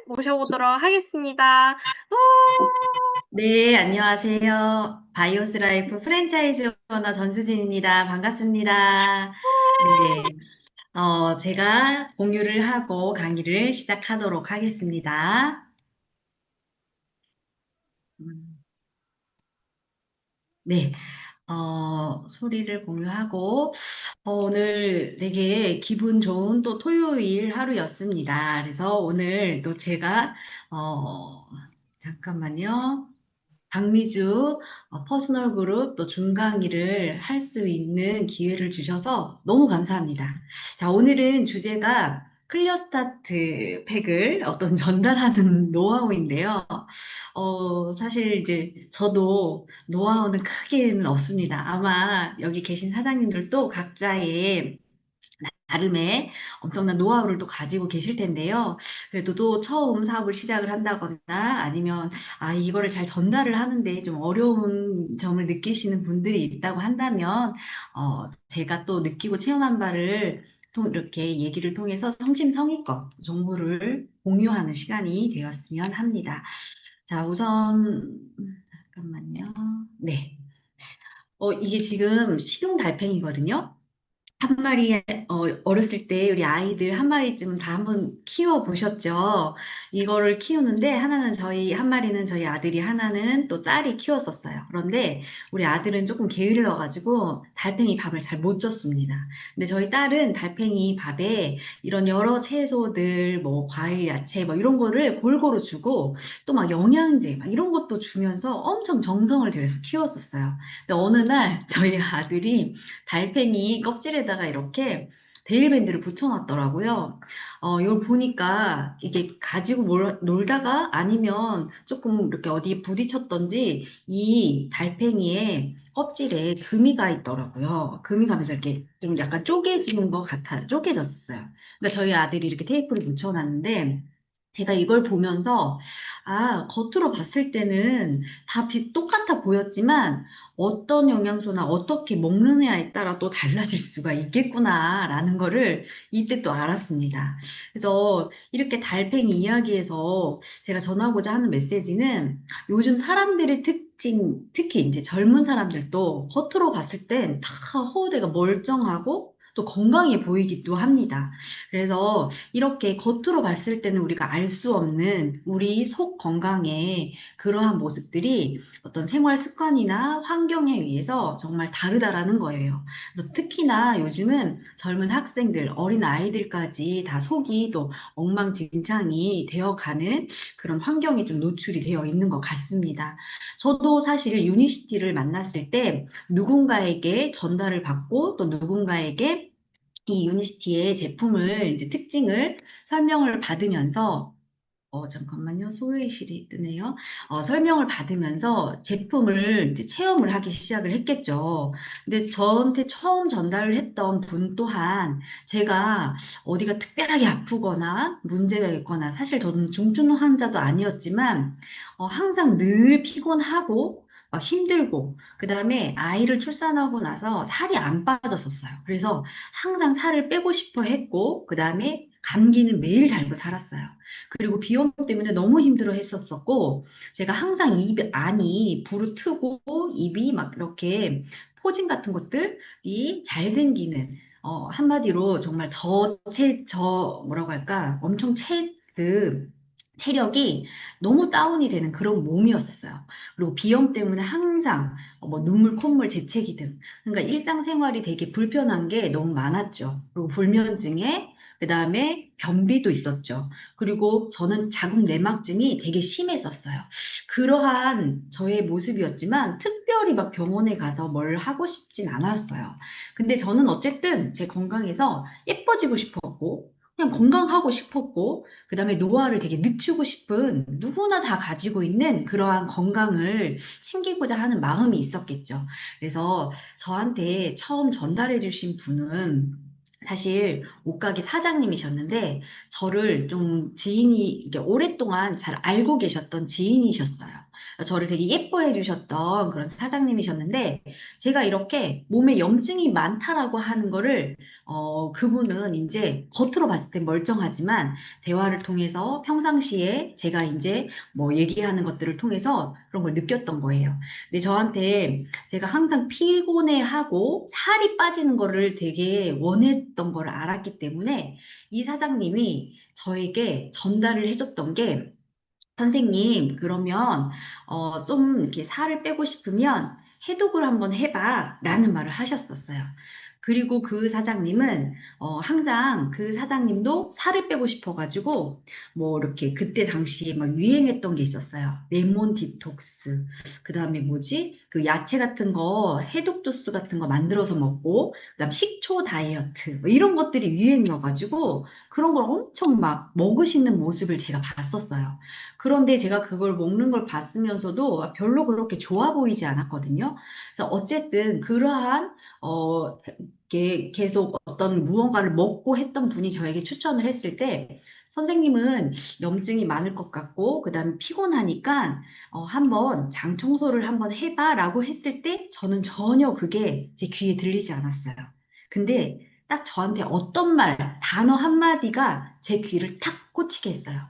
모셔보도록 하겠습니다. 네, 안녕하세요. 바이오스 라이프 프랜차이즈 오너 전수진입니다. 반갑습니다. 네, 제가 공유를 하고 강의를 시작하도록 하겠습니다. 음, 네, 소리를 공유하고, 오늘 되게 기분 좋은 또 토요일 하루였습니다. 그래서 오늘 또 제가, 어, 잠깐만요. 박미주 퍼스널 그룹 또 중강의를 할 수 있는 기회를 주셔서 너무 감사합니다. 자, 오늘은 주제가 클리어 스타트 팩을 어떤 전달하는 노하우인데요. 사실 이제 저도 노하우는 크게는 없습니다. 아마 여기 계신 사장님들도 각자의 나름의 엄청난 노하우를 또 가지고 계실 텐데요. 그래도 또 처음 사업을 시작을 한다거나 아니면 이거를 잘 전달을 하는데 좀 어려운 점을 느끼시는 분들이 있다고 한다면, 제가 또 느끼고 체험한 바를 이렇게 얘기를 통해서 성심성의껏 정보를 공유하는 시간이 되었으면 합니다. 자, 우선, 잠깐만요. 네. 이게 지금 식용 달팽이거든요. 한 마리, 어렸을 때 우리 아이들 한 마리쯤은 다 한번 키워 보셨죠? 이거를 키우는데 하나는 한 마리는 저희 아들이 하나는 또 딸이 키웠었어요. 그런데 우리 아들은 조금 게을러가지고 달팽이 밥을 잘 못 줬습니다. 근데 저희 딸은 달팽이 밥에 이런 여러 채소들, 뭐 과일, 야채, 뭐 이런 거를 골고루 주고 또 막 영양제 막 이런 것도 주면서 엄청 정성을 들여서 키웠었어요. 근데 어느 날 저희 아들이 달팽이 껍질에다가 이렇게 데일밴드를 붙여놨더라고요. 이걸 보니까 이게 가지고 놀다가 아니면 조금 이렇게 어디에 부딪혔던지 이 달팽이의 껍질에 금이 가 있더라고요. 금이 가면서 이렇게 좀 약간 쪼개지는 것 같아요. 쪼개졌었어요. 그러니까 저희 아들이 이렇게 테이프를 붙여놨는데 제가 이걸 보면서 겉으로 봤을 때는 다 똑같아 보였지만 어떤 영양소나 어떻게 먹느냐에 따라 또 달라질 수가 있겠구나라는 거를 이때 또 알았습니다. 그래서 이렇게 달팽이 이야기에서 제가 전하고자 하는 메시지는 요즘 사람들의 특징, 특히 이제 젊은 사람들도 겉으로 봤을 땐 다 허우대가 멀쩡하고 또 건강해 보이기도 합니다. 그래서 이렇게 겉으로 봤을 때는 우리가 알 수 없는 우리 속 건강의 그러한 모습들이 어떤 생활 습관이나 환경에 의해서 정말 다르다라는 거예요. 그래서 특히나 요즘은 젊은 학생들, 어린 아이들까지 다 속이 또 엉망진창이 되어가는 그런 환경에 좀 노출이 되어 있는 것 같습니다. 저도 사실 유니시티를 만났을 때 누군가에게 전달을 받고 또 누군가에게 이 유니시티의 제품을 이제 특징을 설명을 받으면서 잠깐만요. 소외실이 뜨네요. 설명을 받으면서 제품을 이제 체험을 하기 시작을 했겠죠. 근데 저한테 처음 전달을 했던 분 또한 제가 어디가 특별하게 아프거나 문제가 있거나 사실 저는 중증 환자도 아니었지만 항상 늘 피곤하고 막 힘들고 그다음에 아이를 출산하고 나서 살이 안 빠졌었어요. 그래서 항상 살을 빼고 싶어 했고 그다음에 감기는 매일 달고 살았어요. 그리고 비염 때문에 너무 힘들어 했었었고, 제가 항상 입 안이 부르트고, 입이 막 이렇게 포진 같은 것들이 잘 생기는, 한마디로 정말 뭐라고 할까, 엄청 체력이 너무 다운이 되는 그런 몸이었었어요. 그리고 비염 때문에 항상 뭐 눈물, 콧물, 재채기 등. 그러니까 일상생활이 되게 불편한 게 너무 많았죠. 그리고 불면증에 그다음에 변비도 있었죠. 그리고 저는 자궁 내막증이 되게 심했었어요. 그러한 저의 모습이었지만 특별히 막 병원에 가서 뭘 하고 싶진 않았어요. 근데 저는 어쨌든 제 건강에서 예뻐지고 싶었고, 그냥 건강하고 싶었고, 그다음에 노화를 되게 늦추고 싶은 누구나 다 가지고 있는 그러한 건강을 챙기고자 하는 마음이 있었겠죠. 그래서 저한테 처음 전달해 주신 분은 사실 옷가게 사장님이셨는데 저를 좀 지인이 이게 오랫동안 잘 알고 계셨던 지인이셨어요. 저를 되게 예뻐해 주셨던 그런 사장님이셨는데, 제가 이렇게 몸에 염증이 많다라고 하는 거를, 그분은 이제 겉으로 봤을 땐 멀쩡하지만, 대화를 통해서 평상시에 제가 이제 뭐 얘기하는 것들을 통해서 그런 걸 느꼈던 거예요. 근데 저한테 제가 항상 피곤해하고 살이 빠지는 거를 되게 원했던 걸 알았기 때문에 이 사장님이 저에게 전달을 해줬던 게 선생님, 그러면, 좀 이렇게 살을 빼고 싶으면 해독을 한번 해봐. 라는 말을 하셨었어요. 그리고 그 사장님은, 항상 그 사장님도 살을 빼고 싶어가지고, 뭐, 이렇게 그때 당시에 막 유행했던 게 있었어요. 레몬 디톡스. 그 다음에 뭐지? 그 야채 같은 거, 해독 주스 같은 거 만들어서 먹고, 그 다음 식초 다이어트. 뭐 이런 것들이 유행이어가지고, 그런 걸 엄청 막 먹으시는 모습을 제가 봤었어요. 그런데 제가 그걸 먹는 걸 봤으면서도 별로 그렇게 좋아 보이지 않았거든요. 그래서 어쨌든 그러한 계속 어떤 무언가를 먹고 했던 분이 저에게 추천을 했을 때 선생님은 염증이 많을 것 같고 그다음에 피곤하니까 한번 장 청소를 한번 해봐라고 했을 때 저는 전혀 그게 제 귀에 들리지 않았어요. 근데 딱 저한테 어떤 말, 단어 한마디가 제 귀를 탁 꽂히게 했어요.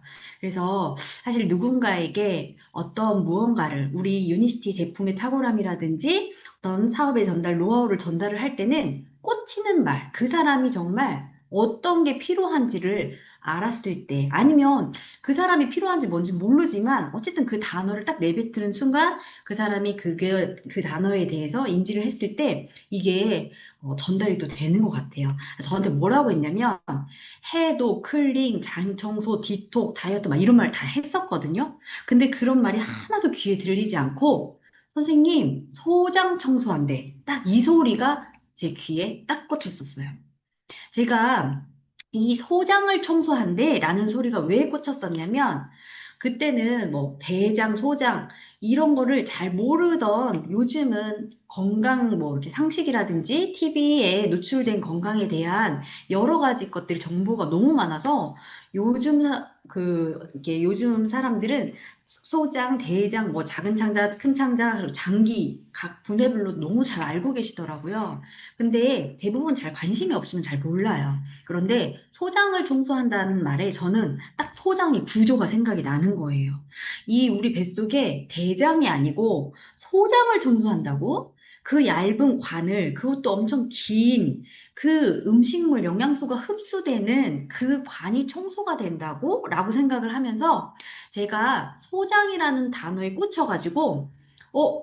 그래서 사실 누군가에게 어떤 무언가를 우리 유니스티 제품의 탁월함이라든지 어떤 사업의 전달, 노하우를 전달을 할 때는 꽂히는 말, 그 사람이 정말 어떤 게 필요한지를 알았을 때, 아니면 그 사람이 필요한지 뭔지 모르지만, 어쨌든 그 단어를 딱 내뱉는 순간, 그 사람이 그 단어에 대해서 인지를 했을 때, 이게 전달이 또 되는 것 같아요. 저한테 뭐라고 했냐면, 해독, 클링, 장청소, 디톡, 다이어트 막 이런 말 다 했었거든요. 근데 그런 말이 하나도 귀에 들리지 않고 선생님 소장 청소한대. 딱 이 소리가 제 귀에 딱 꽂혔었어요. 제가 이 소장을 청소한대 라는 소리가 왜 꽂혔었냐면 그때는 뭐 대장, 소장 이런 거를 잘 모르던 요즘은 건강 뭐 이렇게 상식이라든지 TV에 노출된 건강에 대한 여러 가지 것들 정보가 너무 많아서 이게 요즘 사람들은 소장, 대장, 뭐 작은 창자, 큰 창자, 그리고 장기 각 분해별로 너무 잘 알고 계시더라고요. 근데 대부분 잘 관심이 없으면 잘 몰라요. 그런데 소장을 청소한다는 말에 저는 딱 소장의 구조가 생각이 나는 거예요. 이 우리 뱃속에 대장이 아니고 소장을 청소한다고? 그 얇은 관을, 그것도 엄청 긴 그 음식물 영양소가 흡수되는 그 관이 청소가 된다고? 라고 생각을 하면서 제가 소장이라는 단어에 꽂혀가지고,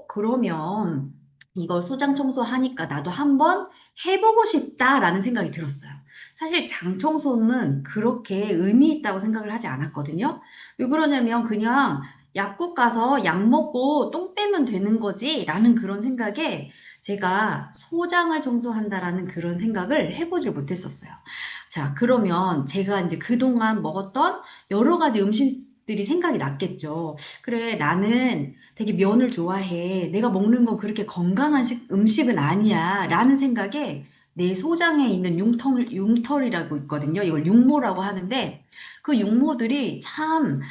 그러면 이거 소장 청소하니까 나도 한번 해보고 싶다라는 생각이 들었어요. 사실 장 청소는 그렇게 의미 있다고 생각을 하지 않았거든요. 왜 그러냐면 그냥 약국 가서 약 먹고 똥 빼면 되는 거지라는 그런 생각에 제가 소장을 청소한다라는 그런 생각을 해보질 못했었어요. 자, 그러면 제가 이제 그동안 먹었던 여러 가지 음식들이 생각이 났겠죠. 그래, 나는 되게 면을 좋아해. 내가 먹는 건 그렇게 건강한 음식은 아니야. 라는 생각에 내 소장에 있는 융털이라고 있거든요. 이걸 육모라고 하는데 그 육모들이 참,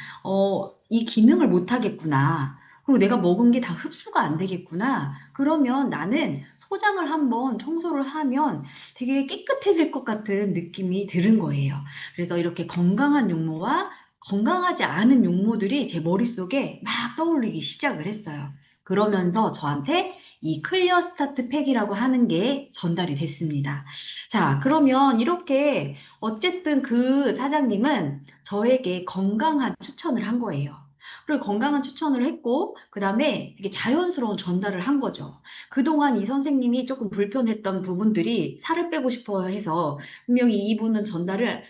이 기능을 못 하겠구나. 그리고 내가 먹은 게 다 흡수가 안 되겠구나. 그러면 나는 소장을 한번 청소를 하면 되게 깨끗해질 것 같은 느낌이 드는 거예요. 그래서 이렇게 건강한 육모와 건강하지 않은 육모들이 제 머릿속에 막 떠올리기 시작을 했어요. 그러면서 저한테 이 클리어 스타트 팩이라고 하는 게 전달이 됐습니다. 자, 그러면 이렇게 어쨌든 그 사장님은 저에게 건강한 추천을 한 거예요. 그리고 건강한 추천을 했고, 그 다음에 되게 자연스러운 전달을 한 거죠. 그동안 이 선생님이 조금 불편했던 부분들이 살을 빼고 싶어 해서 분명히 이분은 전달을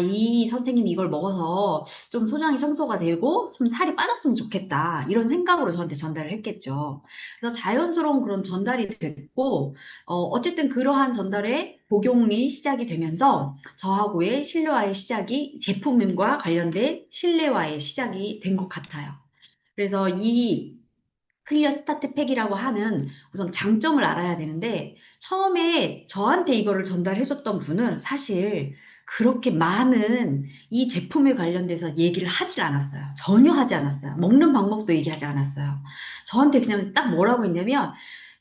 이 선생님이 이걸 먹어서 좀 소장이 청소가 되고 좀 살이 빠졌으면 좋겠다. 이런 생각으로 저한테 전달을 했겠죠. 그래서 자연스러운 그런 전달이 됐고, 어쨌든 그러한 전달의 복용이 시작이 되면서 저하고의 신뢰와의 시작이 제품과 관련된 신뢰와의 시작이 된 것 같아요. 그래서 이 클리어 스타트 팩이라고 하는 우선 장점을 알아야 되는데 처음에 저한테 이거를 전달해줬던 분은 사실 그렇게 많은 이 제품에 관련돼서 얘기를 하질 않았어요. 전혀 하지 않았어요. 먹는 방법도 얘기하지 않았어요. 저한테 그냥 딱 뭐라고 했냐면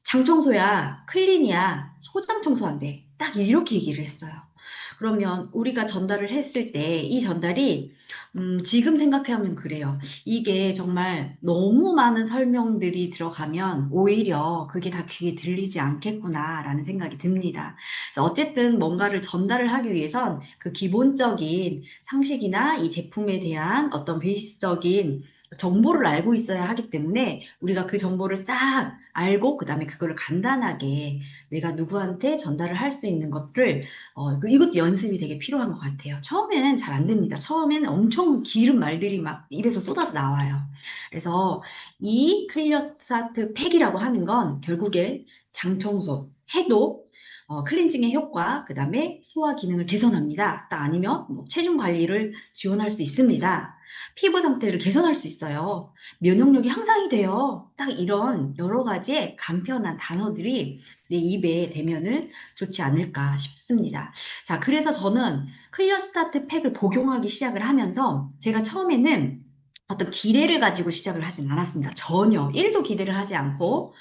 장청소야, 클린이야, 소장 청소한대. 딱 이렇게 얘기를 했어요. 그러면 우리가 전달을 했을 때 이 전달이 지금 생각하면 그래요. 이게 정말 너무 많은 설명들이 들어가면 오히려 그게 다 귀에 들리지 않겠구나라는 생각이 듭니다. 그래서 어쨌든 뭔가를 전달을 하기 위해선 그 기본적인 상식이나 이 제품에 대한 어떤 베이스적인 정보를 알고 있어야 하기 때문에 우리가 그 정보를 싹 알고 그다음에 그거를 간단하게 내가 누구한테 전달을 할 수 있는 것들 이것도 연습이 되게 필요한 것 같아요. 처음에는 잘 안 됩니다. 처음에는 엄청 길은 말들이 막 입에서 쏟아져 나와요. 그래서 이 클리어 스타트 팩이라고 하는 건 결국에 장청소, 해독, 클렌징의 효과, 그 다음에 소화 기능을 개선합니다. 딱 아니면 뭐 체중 관리를 지원할 수 있습니다. 피부 상태를 개선할 수 있어요. 면역력이 향상이 돼요. 딱 이런 여러 가지의 간편한 단어들이 내 입에 대면은 좋지 않을까 싶습니다. 자, 그래서 저는 클리어 스타트 팩을 복용하기 시작을 하면서 제가 처음에는 어떤 기대를 가지고 시작을 하진 않았습니다. 전혀 1도 기대를 하지 않고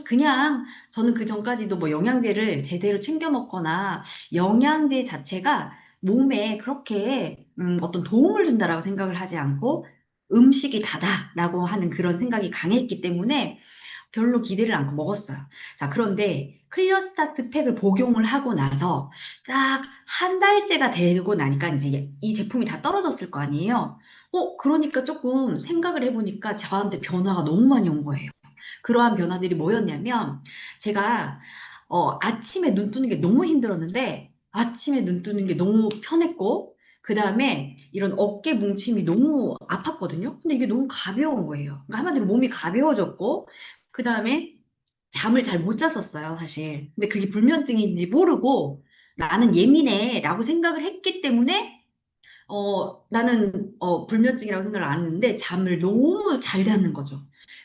그냥 저는 그 전까지도 뭐 영양제를 제대로 챙겨 먹거나 영양제 자체가 몸에 그렇게 어떤 도움을 준다라고 생각을 하지 않고 음식이 다다라고 하는 그런 생각이 강했기 때문에 별로 기대를 않고 먹었어요. 자, 그런데 클리어 스타트 팩을 복용을 하고 나서 딱 한 달째가 되고 나니까 이제 이 제품이 다 떨어졌을 거 아니에요? 그러니까 조금 생각을 해보니까 저한테 변화가 너무 많이 온 거예요. 그러한 변화들이 뭐였냐면 제가 아침에 눈 뜨는 게 너무 힘들었는데 아침에 눈 뜨는 게 너무 편했고 그 다음에 이런 어깨 뭉침이 너무 아팠거든요. 근데 이게 너무 가벼운 거예요. 그러니까 한마디로 몸이 가벼워졌고 그 다음에 잠을 잘 못 잤었어요, 사실. 근데 그게 불면증인지 모르고 나는 예민해라고 생각을 했기 때문에 나는 불면증이라고 생각을 안 했는데 잠을 너무 잘 자는 거죠.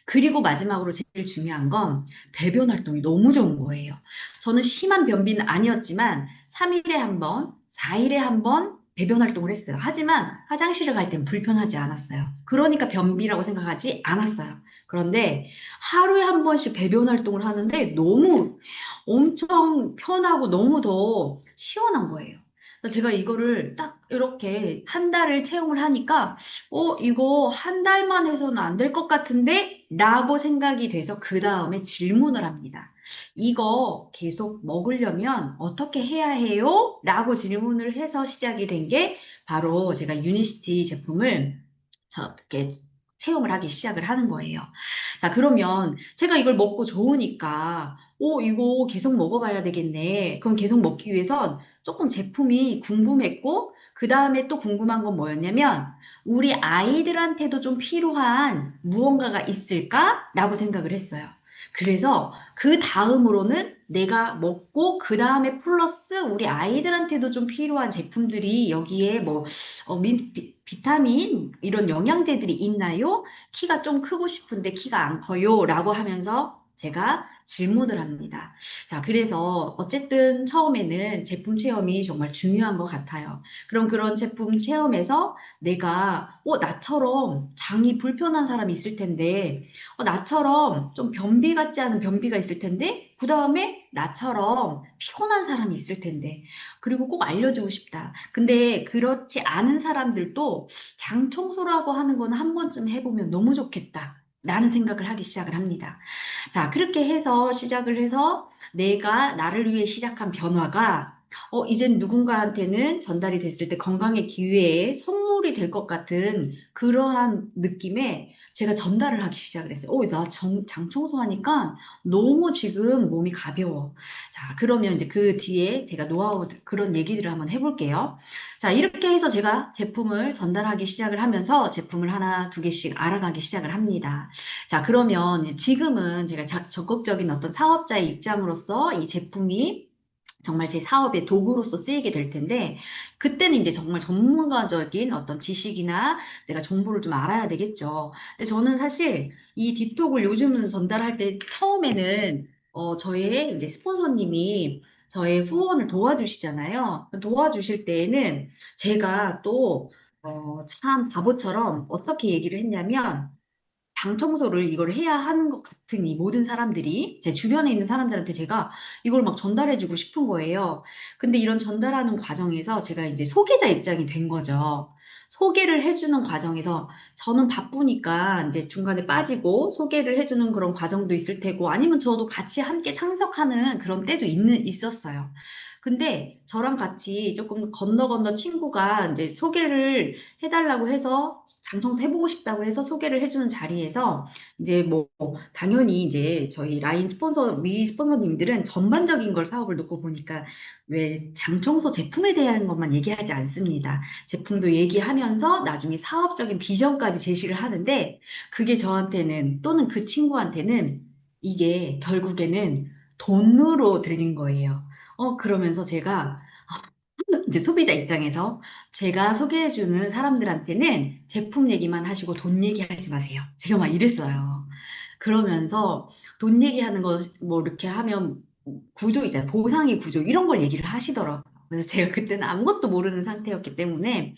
그리고 마지막으로 제일 중요한 건 배변 활동이 너무 좋은 거예요. 저는 심한 변비는 아니었지만 3일에 한 번, 4일에 한 번 배변 활동을 했어요. 하지만 화장실을 갈 땐 불편하지 않았어요. 그러니까 변비라고 생각하지 않았어요. 그런데 하루에 한 번씩 배변 활동을 하는데 너무 엄청 편하고 너무 더 시원한 거예요. 그래서 제가 이거를 딱 이렇게 한 달을 채용을 하니까, 이거 한 달만 해서는 안 될 것 같은데? 라고 생각이 돼서 그 다음에 질문을 합니다. 이거 계속 먹으려면 어떻게 해야 해요? 라고 질문을 해서 시작이 된 게 바로 제가 유니시티 제품을 이렇게 채용을 하기 시작을 하는 거예요. 자, 그러면 제가 이걸 먹고 좋으니까, 이거 계속 먹어봐야 되겠네. 그럼 계속 먹기 위해선 조금 제품이 궁금했고, 그 다음에 또 궁금한 건 뭐였냐면, 우리 아이들한테도 좀 필요한 무언가가 있을까라고 생각을 했어요. 그래서 그 다음으로는 내가 먹고, 그 다음에 플러스 우리 아이들한테도 좀 필요한 제품들이 여기에 뭐, 비타민, 이런 영양제들이 있나요? 키가 좀 크고 싶은데 키가 안 커요. 라고 하면서 제가 질문을 합니다. 자, 그래서 어쨌든 처음에는 제품 체험이 정말 중요한 것 같아요. 그럼 그런 제품 체험에서 내가, 나처럼 장이 불편한 사람이 있을 텐데, 나처럼 좀 변비 같지 않은 변비가 있을 텐데, 그 다음에 나처럼 피곤한 사람이 있을 텐데, 그리고 꼭 알려주고 싶다. 근데 그렇지 않은 사람들도 장 청소라고 하는 건 한 번쯤 해보면 너무 좋겠다. 라는 생각을 하기 시작을 합니다. 자, 그렇게 해서 시작을 해서 내가 나를 위해 시작한 변화가 이젠 누군가한테는 전달이 됐을 때 건강의 기회에 선물이 될 것 같은 그러한 느낌에 제가 전달을 하기 시작을 했어요. 나 장 청소하니까 너무 지금 몸이 가벼워. 자, 그러면 이제 그 뒤에 제가 노하우 그런 얘기들을 한번 해볼게요. 자, 이렇게 해서 제가 제품을 전달하기 시작을 하면서 제품을 하나, 두 개씩 알아가기 시작을 합니다. 자, 그러면 이제 지금은 제가 적극적인 어떤 사업자의 입장으로서 이 제품이 정말 제 사업의 도구로서 쓰이게 될 텐데, 그때는 이제 정말 전문가적인 어떤 지식이나 내가 정보를 좀 알아야 되겠죠. 근데 저는 사실 이 딥톡을 요즘은 전달할 때 처음에는 저의 이제 스폰서님이 저의 후원을 도와주시잖아요. 도와주실 때에는 제가 또, 참 바보처럼 어떻게 얘기를 했냐면, 방 청소를 이걸 해야 하는 것 같은 이 모든 사람들이 제 주변에 있는 사람들한테 제가 이걸 막 전달해주고 싶은 거예요. 근데 이런 전달하는 과정에서 제가 이제 소개자 입장이 된 거죠. 소개를 해주는 과정에서 저는 바쁘니까 이제 중간에 빠지고 소개를 해주는 그런 과정도 있을 테고 아니면 저도 같이 함께 참석하는 그런 때도 있었어요. 근데 저랑 같이 조금 건너 건너 친구가 이제 소개를 해달라고 해서 장청소 해보고 싶다고 해서 소개를 해주는 자리에서 이제 뭐 당연히 이제 저희 라인 스폰서 위 스폰서님들은 전반적인 걸 사업을 놓고 보니까 왜 장청소 제품에 대한 것만 얘기하지 않습니다. 제품도 얘기하면서 나중에 사업적인 비전까지 제시를 하는데 그게 저한테는 또는 그 친구한테는 이게 결국에는 돈으로 들린 거예요. 그러면서 제가 이제 소비자 입장에서 제가 소개해주는 사람들한테는 제품 얘기만 하시고 돈 얘기하지 마세요. 제가 막 이랬어요. 그러면서 돈 얘기하는 거 뭐 이렇게 하면 구조 있잖아요. 보상의 구조 이런 걸 얘기를 하시더라고요. 그래서 제가 그때는 아무것도 모르는 상태였기 때문에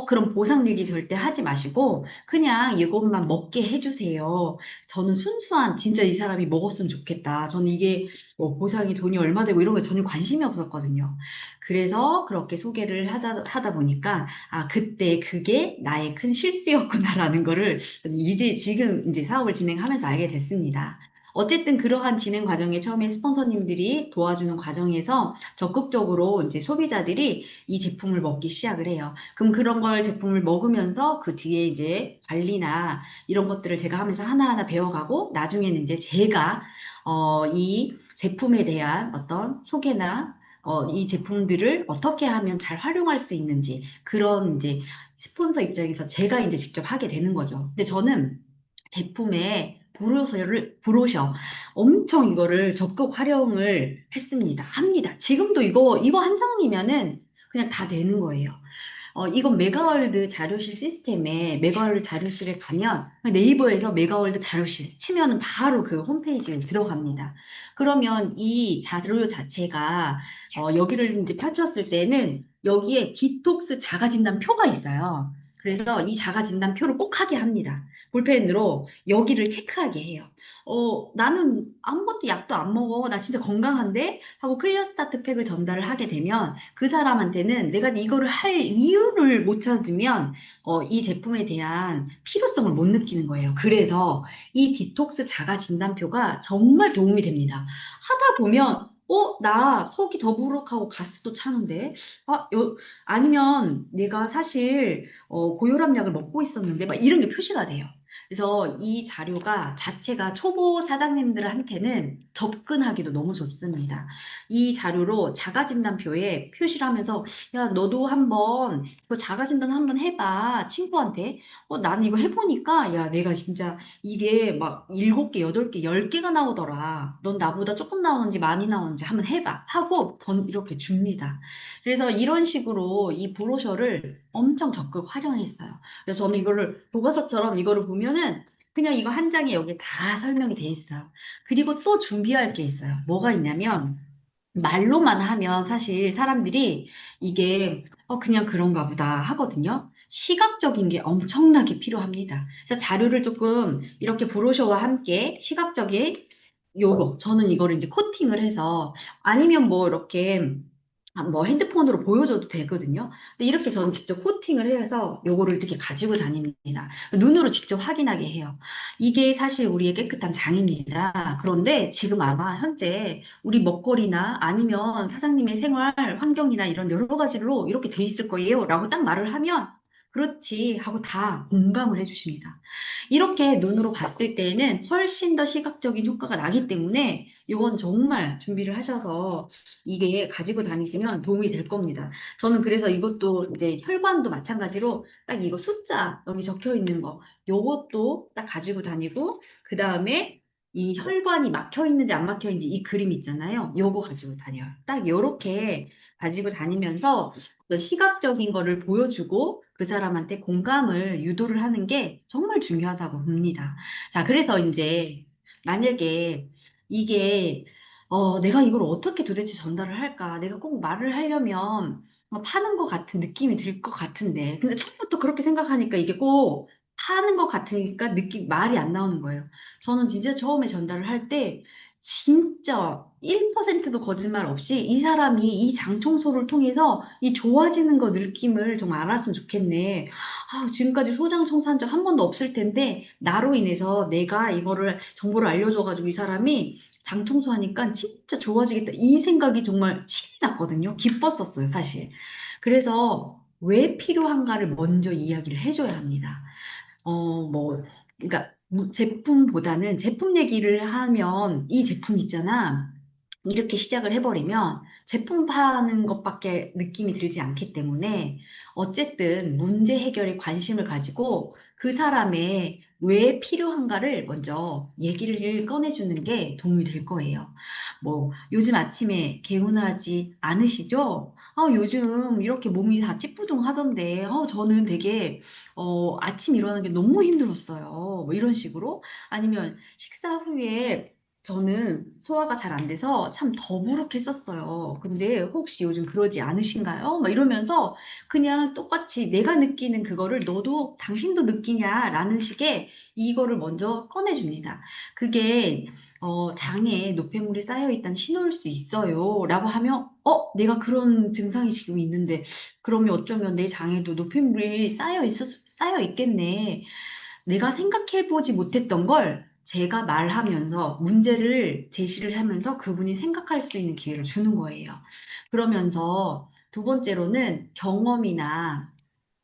그럼 보상 얘기 절대 하지 마시고 그냥 이것만 먹게 해주세요. 저는 순수한 진짜 이 사람이 먹었으면 좋겠다. 저는 이게 뭐 보상이 돈이 얼마 되고 이런 거 전혀 관심이 없었거든요. 그래서 그렇게 소개를 하다 보니까, 아, 그때 그게 나의 큰 실수였구나라는 거를 이제 지금 이제 사업을 진행하면서 알게 됐습니다. 어쨌든 그러한 진행 과정에 처음에 스폰서님들이 도와주는 과정에서 적극적으로 이제 소비자들이 이 제품을 먹기 시작을 해요. 그럼 그런 걸 제품을 먹으면서 그 뒤에 이제 관리나 이런 것들을 제가 하면서 하나하나 배워가고 나중에는 이제 제가 이 제품에 대한 어떤 소개나 이 제품들을 어떻게 하면 잘 활용할 수 있는지 그런 이제 스폰서 입장에서 제가 이제 직접 하게 되는 거죠. 근데 저는 제품의 브로셔 엄청 이거를 적극 활용을 했습니다. 합니다. 지금도 이거 한 장이면은 그냥 다 되는 거예요. 이건 메가월드 자료실 시스템에 메가월드 자료실에 가면 네이버에서 메가월드 자료실 치면은 바로 그 홈페이지에 들어갑니다. 그러면 이 자료 자체가 여기를 이제 펼쳤을 때는 여기에 디톡스 자가진단 표가 있어요. 그래서 이 자가진단 표를 꼭 하게 합니다. 볼펜으로 여기를 체크하게 해요. 나는 아무것도 약도 안 먹어. 나 진짜 건강한데? 하고 클리어 스타트 팩을 전달을 하게 되면 그 사람한테는 내가 이거를 할 이유를 못 찾으면 이 제품에 대한 필요성을 못 느끼는 거예요. 그래서 이 디톡스 자가 진단표가 정말 도움이 됩니다. 하다 보면 나 속이 더부룩하고 가스도 차는데, 아니면 내가 사실, 고혈압 약을 먹고 있었는데, 막 이런 게 표시가 돼요. 그래서 이 자료가 자체가 초보 사장님들한테는 접근하기도 너무 좋습니다. 이 자료로 자가진단표에 표시를 하면서 야, 너도 한번 그 자가진단 한번 해봐. 친구한테. 나는 이거 해보니까 야, 내가 진짜 이게 막 7개, 8개, 10개가 나오더라. 넌 나보다 조금 나오는지 많이 나오는지 한번 해봐. 하고 이렇게 줍니다. 그래서 이런 식으로 이 브로셔를 엄청 적극 활용했어요. 그래서 저는 이거를 교과서처럼 이거를 보면은 그냥 이거 한 장에 여기 다 설명이 돼 있어요. 그리고 또 준비할 게 있어요. 뭐가 있냐면 말로만 하면 사실 사람들이 이게 그냥 그런가 보다 하거든요. 시각적인 게 엄청나게 필요합니다. 그래서 자료를 조금 이렇게 브로셔와 함께 시각적인 저는 이거를 이제 코팅을 해서 아니면 뭐 이렇게 뭐 핸드폰으로 보여줘도 되거든요. 근데 이렇게 저는 직접 코팅을 해서 요거를 이렇게 가지고 다닙니다. 눈으로 직접 확인하게 해요. 이게 사실 우리의 깨끗한 장입니다. 그런데 지금 아마 현재 우리 먹거리나 아니면 사장님의 생활 환경이나 이런 여러 가지로 이렇게 돼 있을 거예요. 라고 딱 말을 하면 그렇지 하고 다 공감을 해주십니다. 이렇게 눈으로 봤을 때에는 훨씬 더 시각적인 효과가 나기 때문에 이건 정말 준비를 하셔서 이게 가지고 다니시면 도움이 될 겁니다. 저는 그래서 이것도 이제 혈관도 마찬가지로 딱 이거 숫자 여기 적혀 있는 거 요것도 딱 가지고 다니고 그 다음에 이 혈관이 막혀 있는지 안 막혀 있는지 이 그림 있잖아요. 요거 가지고 다녀요. 딱 요렇게 가지고 다니면서 그 시각적인 거를 보여주고 그 사람한테 공감을 유도를 하는 게 정말 중요하다고 봅니다. 자, 그래서 이제 만약에 이게 내가 이걸 어떻게 도대체 전달을 할까? 내가 꼭 말을 하려면 파는 것 같은 느낌이 들 것 같은데. 근데 처음부터 그렇게 생각하니까 이게 꼭 파는 것 같으니까 말이 안 나오는 거예요. 저는 진짜 처음에 전달을 할 때 진짜 1%도 거짓말 없이 이 사람이 이 장 청소를 통해서 이 좋아지는 거 느낌을 정말 알았으면 좋겠네. 지금까지 소장 청소한 적 한 번도 없을 텐데 나로 인해서 내가 이거를 정보를 알려줘가지고 이 사람이 장 청소하니까 진짜 좋아지겠다. 이 생각이 정말 신이 났거든요. 기뻤었어요, 사실. 그래서 왜 필요한가를 먼저 이야기를 해줘야 합니다. 그러니까 제품보다는 제품 얘기를 하면 이 제품 있잖아. 이렇게 시작을 해버리면 제품 파는 것밖에 느낌이 들지 않기 때문에 어쨌든 문제 해결에 관심을 가지고 그 사람의 왜 필요한가를 먼저 얘기를 꺼내주는 게 도움이 될 거예요. 요즘 아침에 개운하지 않으시죠? 요즘 이렇게 몸이 다 찌뿌둥하던데, 저는 되게, 아침 일어나는 게 너무 힘들었어요. 이런 식으로. 아니면 식사 후에 저는 소화가 잘 안 돼서 참 더부룩했었어요. 근데 혹시 요즘 그러지 않으신가요? 이러면서 그냥 똑같이 내가 느끼는 그거를 너도 당신도 느끼냐라는 식의 이거를 먼저 꺼내줍니다. 그게 장에 노폐물이 쌓여 있다는 신호일 수 있어요. 라고 하면 내가 그런 증상이 지금 있는데 그러면 어쩌면 내 장에도 노폐물이 쌓여 있겠네. 내가 생각해보지 못했던 걸 제가 말하면서 문제를 제시를 하면서 그분이 생각할 수 있는 기회를 주는 거예요. 그러면서 두 번째로는 경험이나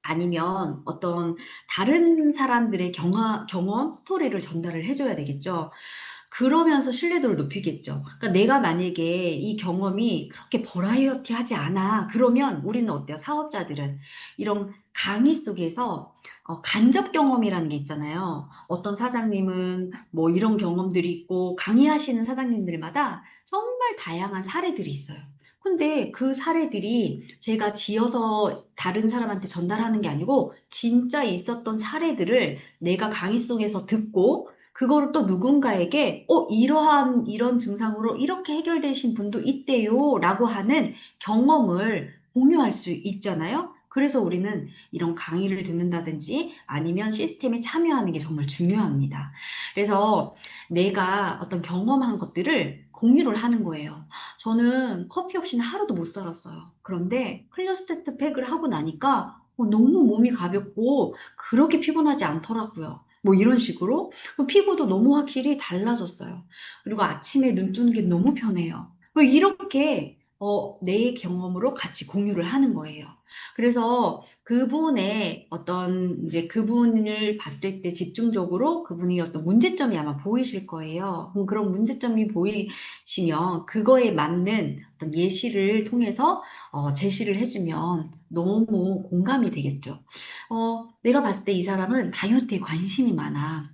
아니면 어떤 다른 사람들의 경험, 스토리를 전달을 해줘야 되겠죠. 그러면서 신뢰도를 높이겠죠. 그러니까 내가 만약에 이 경험이 그렇게 버라이어티하지 않아. 그러면 우리는 어때요? 사업자들은 이런 강의 속에서 간접 경험이라는 게 있잖아요. 어떤 사장님은 뭐 이런 경험들이 있고 강의하시는 사장님들마다 정말 다양한 사례들이 있어요. 근데 그 사례들이 제가 지어서 다른 사람한테 전달하는 게 아니고 진짜 있었던 사례들을 내가 강의 속에서 듣고 그거를 또 누군가에게, 이런 증상으로 이렇게 해결되신 분도 있대요. 라고 하는 경험을 공유할 수 있잖아요. 그래서 우리는 이런 강의를 듣는다든지 아니면 시스템에 참여하는 게 정말 중요합니다. 그래서 내가 어떤 경험한 것들을 공유를 하는 거예요. 저는 커피 없이는 하루도 못 살았어요. 그런데 클리어스테트 팩을 하고 나니까 너무 몸이 가볍고 그렇게 피곤하지 않더라고요. 이런 식으로 피부도 너무 확실히 달라졌어요. 그리고 아침에 눈 뜨는 게 너무 편해요. 이렇게 내 경험으로 같이 공유를 하는 거예요. 그래서 그분의 어떤 이제 그분을 봤을 때 집중적으로 그분이 어떤 문제점이 아마 보이실 거예요. 그럼 그런 문제점이 보이시면 그거에 맞는 어떤 예시를 통해서 제시를 해주면 너무 공감이 되겠죠. 내가 봤을 때 이 사람은 다이어트에 관심이 많아.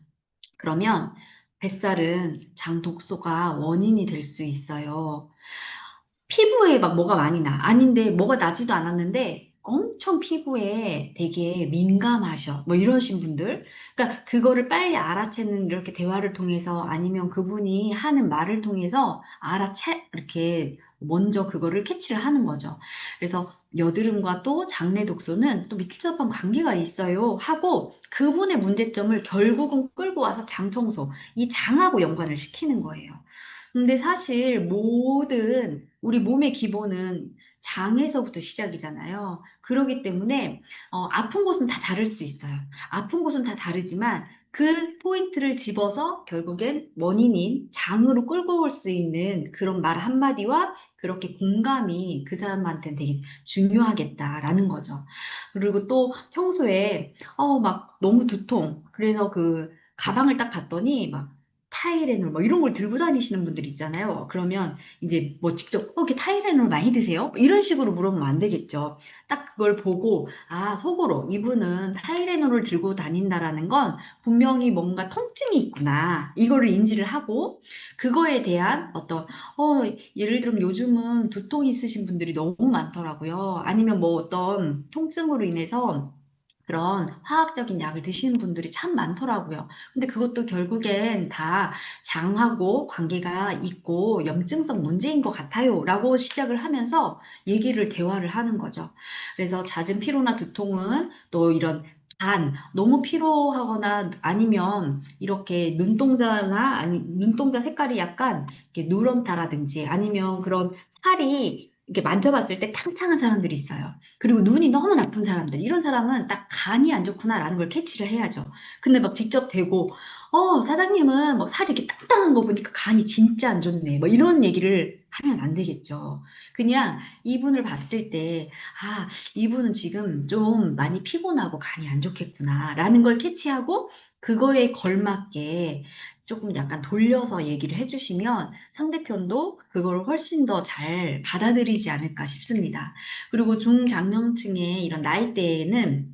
그러면 뱃살은 장 독소가 원인이 될 수 있어요. 피부에 막 뭐가 많이 나. 아닌데, 뭐가 나지도 않았는데, 엄청 피부에 되게 민감하셔. 이러신 분들. 그러니까, 그거를 빨리 알아채는 이렇게 대화를 통해서 아니면 그분이 하는 말을 통해서 이렇게 먼저 그거를 캐치를 하는 거죠. 그래서 여드름과 또 장내 독소는 또 밀접한 관계가 있어요. 하고, 그분의 문제점을 결국은 끌고 와서 장 청소, 이 장하고 연관을 시키는 거예요. 근데 사실 우리 몸의 기본은 장에서부터 시작이잖아요. 그렇기 때문에 아픈 곳은 다 다를 수 있어요. 아픈 곳은 다 다르지만 그 포인트를 집어서 결국엔 원인인 장으로 끌고 올 수 있는 그런 말 한마디와 그렇게 공감이 그 사람한테는 되게 중요하겠다라는 거죠. 그리고 또 평소에 막 너무 두통. 그래서 그 가방을 딱 봤더니 막 타이레놀 이런 걸 들고 다니시는 분들 있잖아요. 그러면 이제 직접 이렇게 타이레놀 많이 드세요? 이런 식으로 물어보면 안 되겠죠. 딱 그걸 보고 속으로 이분은 타이레놀을 들고 다닌다라는 건 분명히 뭔가 통증이 있구나. 이거를 인지를 하고 그거에 대한 예를 들면 요즘은 두통 있으신 분들이 너무 많더라고요. 아니면 어떤 통증으로 인해서 그런 화학적인 약을 드시는 분들이 참 많더라고요. 근데 그것도 결국엔 다 장하고 관계가 있고 염증성 문제인 것 같아요. 라고 시작을 하면서 대화를 하는 거죠. 그래서 잦은 피로나 두통은 또 이런 너무 피로하거나 아니면 이렇게 눈동자 색깔이 약간 이렇게 누런다라든지 아니면 그런 살이 이렇게 만져봤을 때 탕탕한 사람들이 있어요. 그리고 눈이 너무 나쁜 사람들, 이런 사람은 딱 간이 안 좋구나라는 걸 캐치를 해야죠. 근데 막 직접 대고, 사장님은 뭐 살이 이렇게 땅땅한 거 보니까 간이 진짜 안 좋네. 뭐 이런 얘기를 하면 안 되겠죠. 그냥 이분을 봤을 때, 이분은 지금 좀 많이 피곤하고 간이 안 좋겠구나라는 걸 캐치하고 그거에 걸맞게 조금 약간 돌려서 얘기를 해주시면 상대편도 그걸 훨씬 더 잘 받아들이지 않을까 싶습니다. 그리고 중장년층의 이런 나이대에는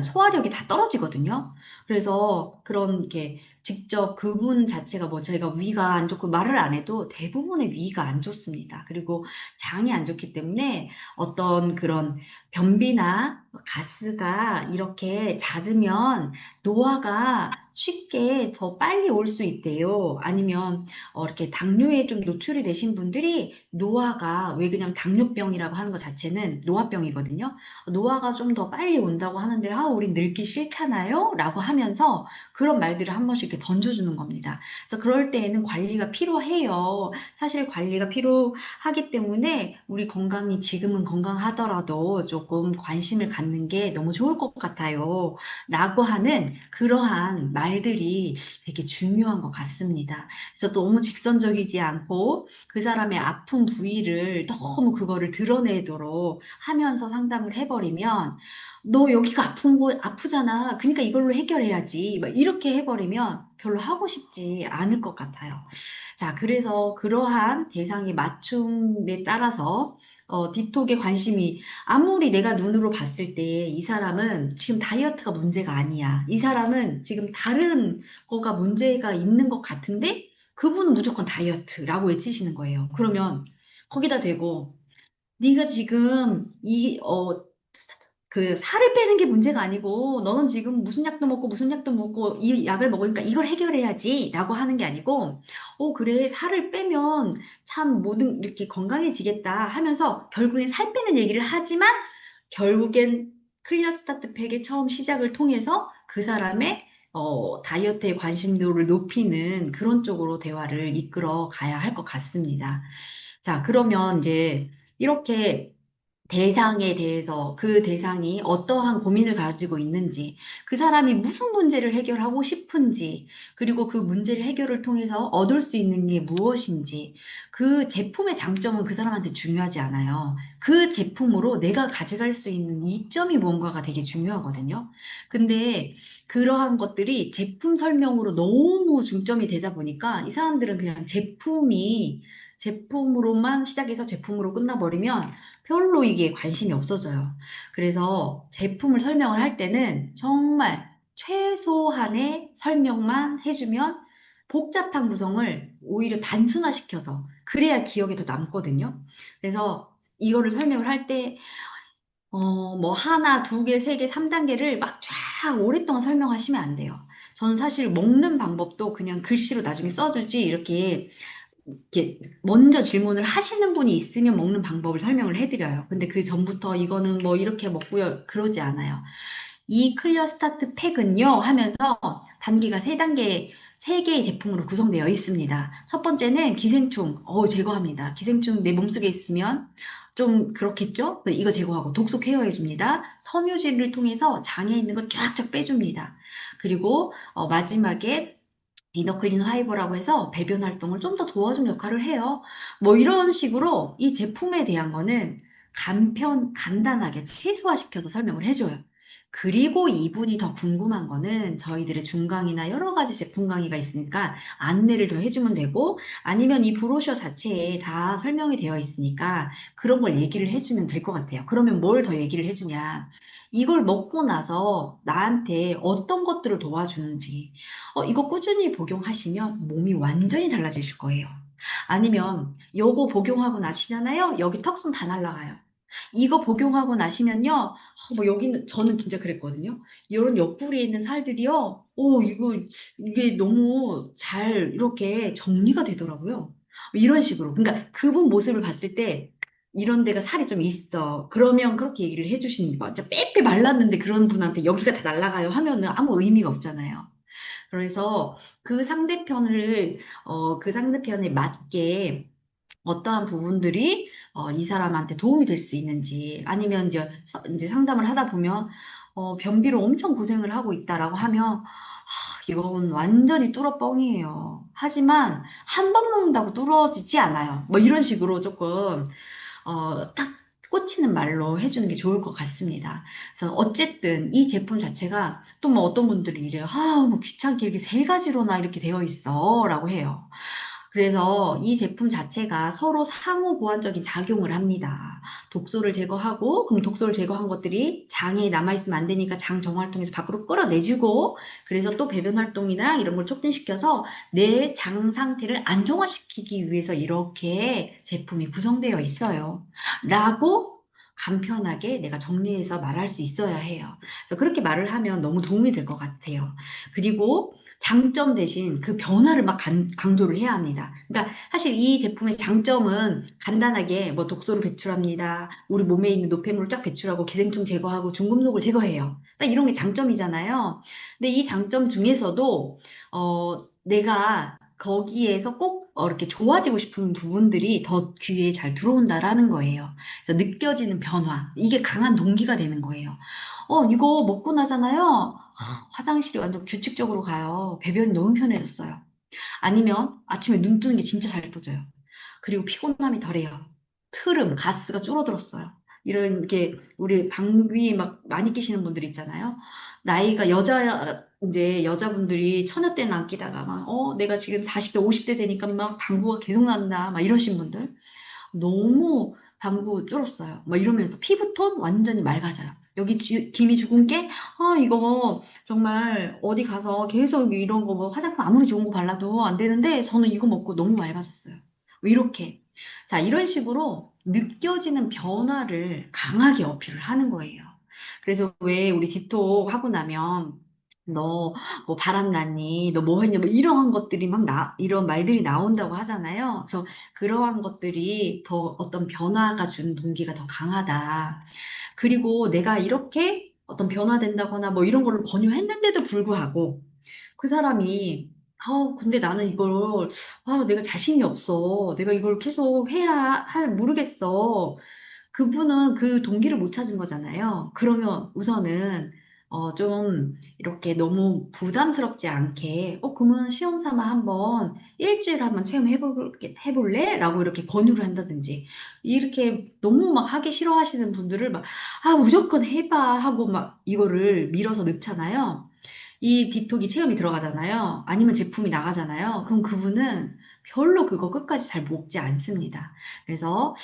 소화력이 다 떨어지거든요. 그래서 그런 게 직접 그분 자체가 뭐 제가 위가 안 좋고 말을 안 해도 대부분의 위가 안 좋습니다. 그리고 장이 안 좋기 때문에 어떤 그런 변비나 가스가 이렇게 잦으면 노화가 쉽게 더 빨리 올 수 있대요. 아니면 이렇게 당뇨에 좀 노출이 되신 분들이 노화가 왜 그냥 당뇨병이라고 하는 것 자체는 노화병이거든요. 노화가 좀 더 빨리 온다고 하는데, 우린 늙기 싫잖아요? 라고 하면서 그런 말들을 한 번씩 이렇게 던져주는 겁니다. 그래서 그럴 때에는 관리가 필요해요. 사실 관리가 필요하기 때문에 우리 건강이 지금은 건강하더라도 조금 관심을 갖는 게 너무 좋을 것 같아요. 라고 하는 그러한 말들이 되게 중요한 것 같습니다. 그래서 너무 직선적이지 않고 그 사람의 아픈 부위를 너무 그거를 드러내도록 하면서 상담을 해버리면 너 여기가 아프잖아. 그러니까 이걸로 해결해야지. 막 이렇게 해버리면 별로 하고 싶지 않을 것 같아요. 자, 그래서 그러한 대상의 맞춤에 따라서 디톡에 관심이 아무리 내가 눈으로 봤을 때 이 사람은 지금 다이어트가 문제가 아니야. 이 사람은 지금 다른 거가 문제가 있는 것 같은데 그분은 무조건 다이어트라고 외치시는 거예요. 그러면 거기다 대고 네가 지금 그 살을 빼는 게 문제가 아니고 너는 지금 무슨 약도 먹고 무슨 약도 먹고 이 약을 먹으니까 이걸 해결해야지라고 하는 게 아니고 그래 살을 빼면 참 모든 이렇게 건강해지겠다 하면서 결국엔 살 빼는 얘기를 하지만 결국엔 클리어 스타트 팩의 처음 시작을 통해서 그 사람의 다이어트에 관심도를 높이는 그런 쪽으로 대화를 이끌어 가야 할 것 같습니다. 자, 그러면 이제 이렇게 대상에 대해서 그 대상이 어떠한 고민을 가지고 있는지, 그 사람이 무슨 문제를 해결하고 싶은지, 그리고 그 문제를 해결을 통해서 얻을 수 있는 게 무엇인지, 그 제품의 장점은 그 사람한테 중요하지 않아요. 그 제품으로 내가 가져갈 수 있는 이점이 뭔가가 되게 중요하거든요. 근데 그러한 것들이 제품 설명으로 너무 중점이 되다 보니까 이 사람들은 그냥 제품으로만 시작해서 제품으로 끝나버리면 별로 이게 관심이 없어져요. 그래서 제품을 설명을 할 때는 정말 최소한의 설명만 해주면 복잡한 구성을 오히려 단순화시켜서 그래야 기억에 더 남거든요. 그래서 이거를 설명을 할 때, 뭐 하나, 두 개, 세 개, 3단계를 막 쫙 오랫동안 설명하시면 안 돼요. 저는 사실 먹는 방법도 그냥 글씨로 나중에 써주지 이렇게 먼저 질문을 하시는 분이 있으면 먹는 방법을 설명을 해드려요. 근데 그 전부터 이거는 뭐 이렇게 먹고요. 그러지 않아요. 이 클리어 스타트 팩은요 하면서 단계가 세 개의 제품으로 구성되어 있습니다. 첫 번째는 기생충, 제거합니다. 기생충 내 몸속에 있으면 좀 그렇겠죠? 이거 제거하고 독소 케어해줍니다. 섬유질을 통해서 장에 있는 거 쫙쫙 빼줍니다. 그리고 마지막에 이너클린 화이버라고 해서 배변 활동을 좀 더 도와주는 역할을 해요. 뭐 이런 식으로 이 제품에 대한 거는 간단하게 최소화시켜서 설명을 해줘요. 그리고 이분이 더 궁금한 거는 저희들의 중강이나 여러 가지 제품 강의가 있으니까 안내를 더 해주면 되고 아니면 이 브로셔 자체에 다 설명이 되어 있으니까 그런 걸 얘기를 해주면 될 것 같아요. 그러면 뭘 더 얘기를 해주냐. 이걸 먹고 나서 나한테 어떤 것들을 도와주는지, 이거 꾸준히 복용하시면 몸이 완전히 달라지실 거예요. 아니면 요거 복용하고 나시잖아요. 여기 턱선 다 날라가요. 이거 복용하고 나시면요, 뭐 여기는 저는 진짜 그랬거든요. 이런 옆구리에 있는 살들이요, 이게 너무 잘 이렇게 정리가 되더라고요. 이런 식으로. 그러니까 그분 모습을 봤을 때 이런 데가 살이 좀 있어. 그러면 그렇게 얘기를 해주시는 거. 진짜 빼빼 말랐는데 그런 분한테 여기가 다 날아가요 하면은 아무 의미가 없잖아요. 그래서 그 상대편에 맞게 어떠한 부분들이 이 사람한테 도움이 될 수 있는지, 아니면 이제 상담을 하다 보면 변비로 엄청 고생을 하고 있다라고 하면 이건 완전히 뚫어 뻥이에요. 하지만 한 번 먹는다고 뚫어지지 않아요. 뭐 이런 식으로 조금 딱 꽂히는 말로 해주는 게 좋을 것 같습니다. 그래서 어쨌든 이 제품 자체가 또 뭐 어떤 분들이 이래요. 뭐 귀찮게 이렇게 세 가지로나 이렇게 되어 있어 라고 해요. 그래서 이 제품 자체가 서로 상호 보완적인 작용을 합니다. 독소를 제거하고, 그럼 독소를 제거한 것들이 장에 남아있으면 안 되니까 장 정화를 통해서 밖으로 끌어내주고, 그래서 또 배변 활동이나 이런 걸 촉진시켜서 내 장 상태를 안정화시키기 위해서 이렇게 제품이 구성되어 있어요. 라고 간편하게 내가 정리해서 말할 수 있어야 해요. 그래서 그렇게 말을 하면 너무 도움이 될 것 같아요. 그리고 장점 대신 그 변화를 막 강조를 해야 합니다. 그러니까 사실 이 제품의 장점은 간단하게 뭐 독소를 배출합니다. 우리 몸에 있는 노폐물을 쫙 배출하고 기생충 제거하고 중금속을 제거해요. 딱 이런 게 장점이잖아요. 근데 이 장점 중에서도 내가 거기에서 꼭 이렇게 좋아지고 싶은 부분들이 더 귀에 잘 들어온다라는 거예요. 그래서 느껴지는 변화, 이게 강한 동기가 되는 거예요. 이거 먹고 나잖아요. 화장실이 완전 규칙적으로 가요. 배변이 너무 편해졌어요. 아니면 아침에 눈 뜨는 게 진짜 잘 떠져요. 그리고 피곤함이 덜해요. 트름, 가스가 줄어들었어요. 이런 게 우리 방귀 막 많이 끼시는 분들 있잖아요. 나이가 이제 여자분들이 처녀 때는 안 끼다가 막, 내가 지금 40대, 50대 되니까 막 방구가 계속 난다. 막 이러신 분들. 너무 방구 줄었어요. 막 이러면서 피부톤 완전히 맑아져요. 여기 김이 죽은 게, 이거 정말 어디 가서 계속 이런 거 뭐 화장품 아무리 좋은 거 발라도 안 되는데 저는 이거 먹고 너무 맑아졌어요. 뭐 이렇게. 자, 이런 식으로 느껴지는 변화를 강하게 어필을 하는 거예요. 그래서 왜 우리 디톡 하고 나면 너 뭐 바람 났니? 너 뭐 했냐? 뭐 이런 것들이 이런 말들이 나온다고 하잖아요. 그래서 그러한 것들이 더 어떤 변화가 준 동기가 더 강하다. 그리고 내가 이렇게 어떤 변화된다거나 뭐 이런 거를 권유했는데도 불구하고 그 사람이 근데 나는 내가 자신이 없어. 내가 이걸 계속 모르겠어. 그분은 그 동기를 못 찾은 거잖아요. 그러면 우선은 좀 이렇게 너무 부담스럽지 않게 그러면 시험 삼아 한번 일주일 한번 해볼래? 라고 이렇게 권유를 한다든지 이렇게 너무 막 하기 싫어하시는 분들을 막 무조건 해봐 하고 막 이거를 밀어서 넣잖아요. 이 디톡이 체험이 들어가잖아요. 아니면 제품이 나가잖아요. 그럼 그분은 별로 그거 끝까지 잘 먹지 않습니다. 그래서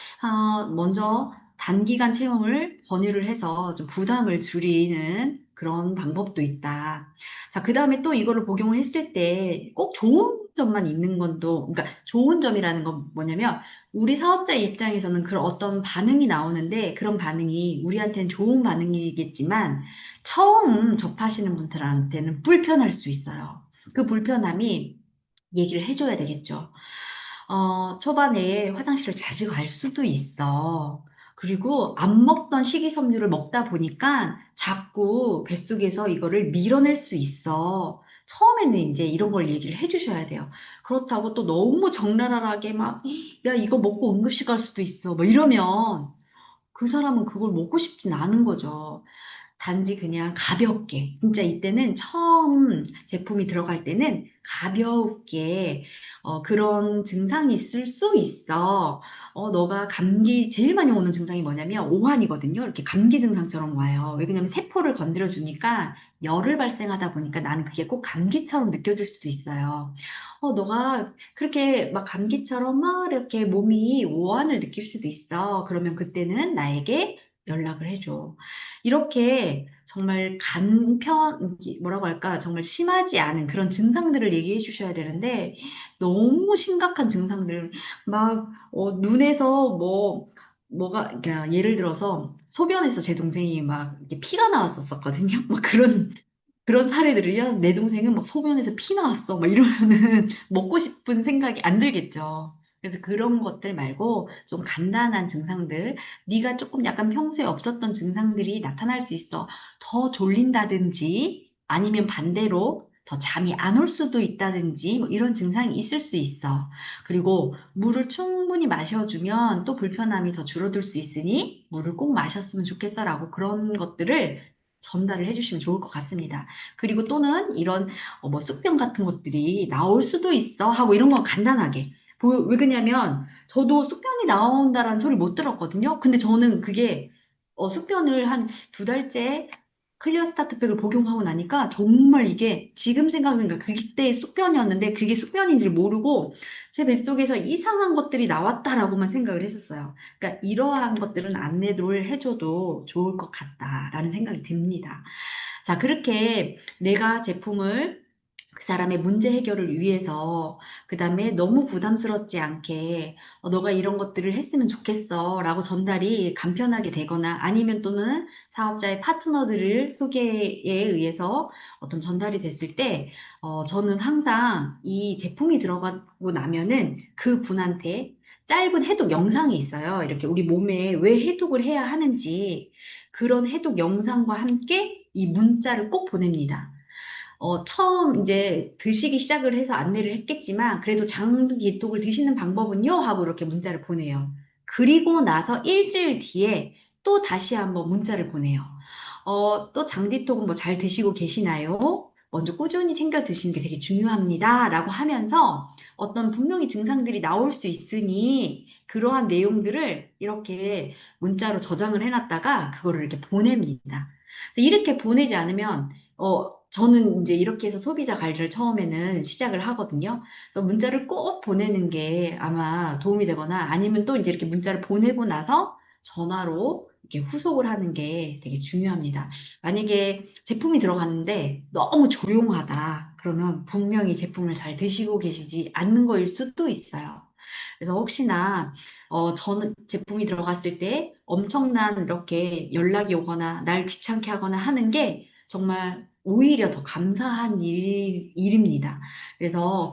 먼저 단기간 체험을 권유를 해서 좀 부담을 줄이는 그런 방법도 있다. 자, 그 다음에 또 이거를 복용을 했을 때 꼭 좋은 점만 있는 그러니까 좋은 점이라는 건 뭐냐면 우리 사업자 입장에서는 그런 어떤 반응이 나오는데 그런 반응이 우리한테는 좋은 반응이겠지만 처음 접하시는 분들한테는 불편할 수 있어요. 그 불편함이 얘기를 해줘야 되겠죠. 초반에 화장실을 자주 갈 수도 있어. 그리고 안 먹던 식이섬유를 먹다 보니까 자꾸 뱃속에서 이거를 밀어낼 수 있어. 처음에는 이제 이런 걸 얘기를 해주셔야 돼요. 그렇다고 또 너무 적나라하게 막, 야, 이거 먹고 응급실 갈 수도 있어. 뭐 이러면 그 사람은 그걸 먹고 싶진 않은 거죠. 단지 그냥 가볍게. 진짜 이때는 처음 제품이 들어갈 때는 가볍게, 그런 증상이 있을 수 있어. 너가 제일 많이 오는 증상이 뭐냐면 오한이거든요. 이렇게 감기 증상처럼 와요. 왜냐면 세포를 건드려 주니까 열을 발생하다 보니까 나는 그게 꼭 감기처럼 느껴질 수도 있어요. 너가 그렇게 막 감기처럼 막 이렇게 몸이 오한을 느낄 수도 있어. 그러면 그때는 나에게 연락을 해줘. 이렇게 정말 뭐라고 할까, 정말 심하지 않은 그런 증상들을 얘기해 주셔야 되는데, 너무 심각한 증상들, 막, 눈에서 뭐, 그러니까 예를 들어서 소변에서 제 동생이 막 이렇게 피가 나왔었거든요. 막 그런 사례들을요. 내 동생은 막 소변에서 피 나왔어. 막 이러면은 먹고 싶은 생각이 안 들겠죠. 그래서 그런 것들 말고 좀 간단한 증상들, 네가 조금 약간 평소에 없었던 증상들이 나타날 수 있어. 더 졸린다든지 아니면 반대로 더 잠이 안 올 수도 있다든지 뭐 이런 증상이 있을 수 있어. 그리고 물을 충분히 마셔주면 또 불편함이 더 줄어들 수 있으니 물을 꼭 마셨으면 좋겠어라고 그런 것들을 전달을 해주시면 좋을 것 같습니다. 그리고 또는 이런 뭐 쑥병 같은 것들이 나올 수도 있어 하고 이런 거 간단하게. 왜 그러냐면 저도 쑥병이 나온다라는 소리 못 들었거든요. 근데 저는 그게 쑥병을 한 두 달째 클리어 스타트팩을 복용하고 나니까 정말 이게 지금 생각하니까 그때 쑥변이었는데 그게 쑥변인지를 모르고 제 뱃속에서 이상한 것들이 나왔다라고만 생각을 했었어요. 그러니까 이러한 것들은 안내를 해줘도 좋을 것 같다라는 생각이 듭니다. 자, 그렇게 내가 제품을 그 사람의 문제 해결을 위해서, 그 다음에 너무 부담스럽지 않게, 너가 이런 것들을 했으면 좋겠어, 라고 전달이 간편하게 되거나, 아니면 또는 사업자의 파트너들을 소개에 의해서 어떤 전달이 됐을 때, 저는 항상 이 제품이 들어가고 나면은 그 분한테 짧은 해독 영상이 있어요. 이렇게 우리 몸에 왜 해독을 해야 하는지, 그런 해독 영상과 함께 이 문자를 꼭 보냅니다. 처음 이제 드시기 시작을 해서 안내를 했겠지만, 그래도 장기톡을 드시는 방법은요? 하고 이렇게 문자를 보내요. 그리고 나서 일주일 뒤에 또 다시 한번 문자를 보내요. 또 장디톡은 뭐 잘 드시고 계시나요? 먼저 꾸준히 챙겨 드시는 게 되게 중요합니다. 라고 하면서 어떤 분명히 증상들이 나올 수 있으니 그러한 내용들을 이렇게 문자로 저장을 해놨다가 그거를 이렇게 보냅니다. 그래서 이렇게 보내지 않으면 저는 이제 이렇게 해서 소비자 관리를 처음에는 시작을 하거든요. 그래서 문자를 꼭 보내는 게 아마 도움이 되거나 아니면 또 이제 이렇게 문자를 보내고 나서 전화로 이렇게 후속을 하는 게 되게 중요합니다. 만약에 제품이 들어갔는데 너무 조용하다. 그러면 분명히 제품을 잘 드시고 계시지 않는 거일 수도 있어요. 그래서 혹시나 저는 제품이 들어갔을 때 엄청난 이렇게 연락이 오거나 날 귀찮게 하거나 하는 게 정말 오히려 더 감사한 일입니다. 그래서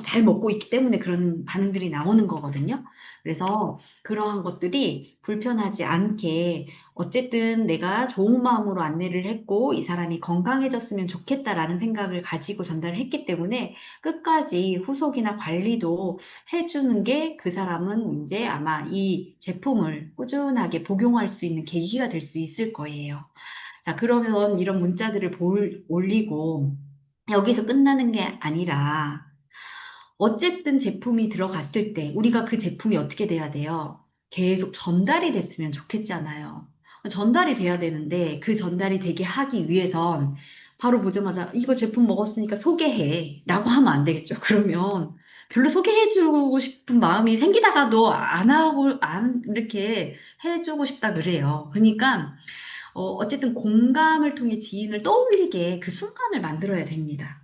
잘 먹고 있기 때문에 그런 반응들이 나오는 거거든요. 그래서 그러한 것들이 불편하지 않게 어쨌든 내가 좋은 마음으로 안내를 했고 이 사람이 건강해졌으면 좋겠다라는 생각을 가지고 전달을 했기 때문에 끝까지 후속이나 관리도 해주는 게 그 사람은 이제 아마 이 제품을 꾸준하게 복용할 수 있는 계기가 될 수 있을 거예요. 자, 그러면 이런 문자들을 올리고 여기서 끝나는 게 아니라 어쨌든 제품이 들어갔을 때 우리가 그 제품이 어떻게 돼야 돼요? 계속 전달이 됐으면 좋겠잖아요. 전달이 돼야 되는데 그 전달이 되게 하기 위해선 바로 보자마자 이거 제품 먹었으니까 소개해 라고 하면 안 되겠죠. 그러면 별로 소개해주고 싶은 마음이 생기다가도 안 하고 안 이렇게 해주고 싶다 그래요. 그러니까 어쨌든 공감을 통해 지인을 떠올리게 그 순간을 만들어야 됩니다.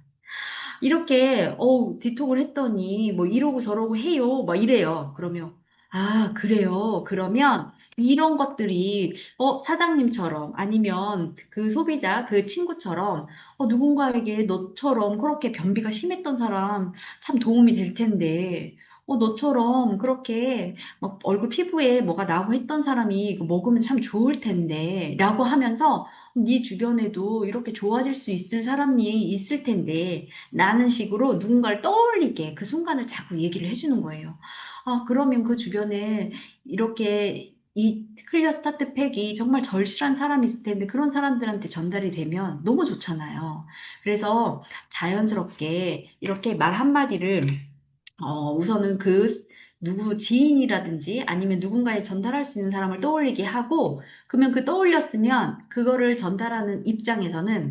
이렇게 디톡을 했더니 뭐 이러고 저러고 해요. 막 이래요. 그러면 아, 그래요. 그러면 이런 것들이 사장님처럼 아니면 그 소비자 그 친구처럼 누군가에게 너처럼 그렇게 변비가 심했던 사람 참 도움이 될 텐데 너처럼 그렇게 막 얼굴 피부에 뭐가 나고 했던 사람이 이거 먹으면 참 좋을 텐데 라고 하면서 네 주변에도 이렇게 좋아질 수 있을 사람이 있을 텐데 라는 식으로 누군가를 떠올리게 그 순간을 자꾸 얘기를 해주는 거예요. 아, 그러면 그 주변에 이렇게 이 클리어 스타트 팩이 정말 절실한 사람이 있을 텐데 그런 사람들한테 전달이 되면 너무 좋잖아요. 그래서 자연스럽게 이렇게 말 한마디를 우선은 누구 지인이라든지 아니면 누군가에 전달할 수 있는 사람을 떠올리게 하고 그러면 그 떠올렸으면 그거를 전달하는 입장에서는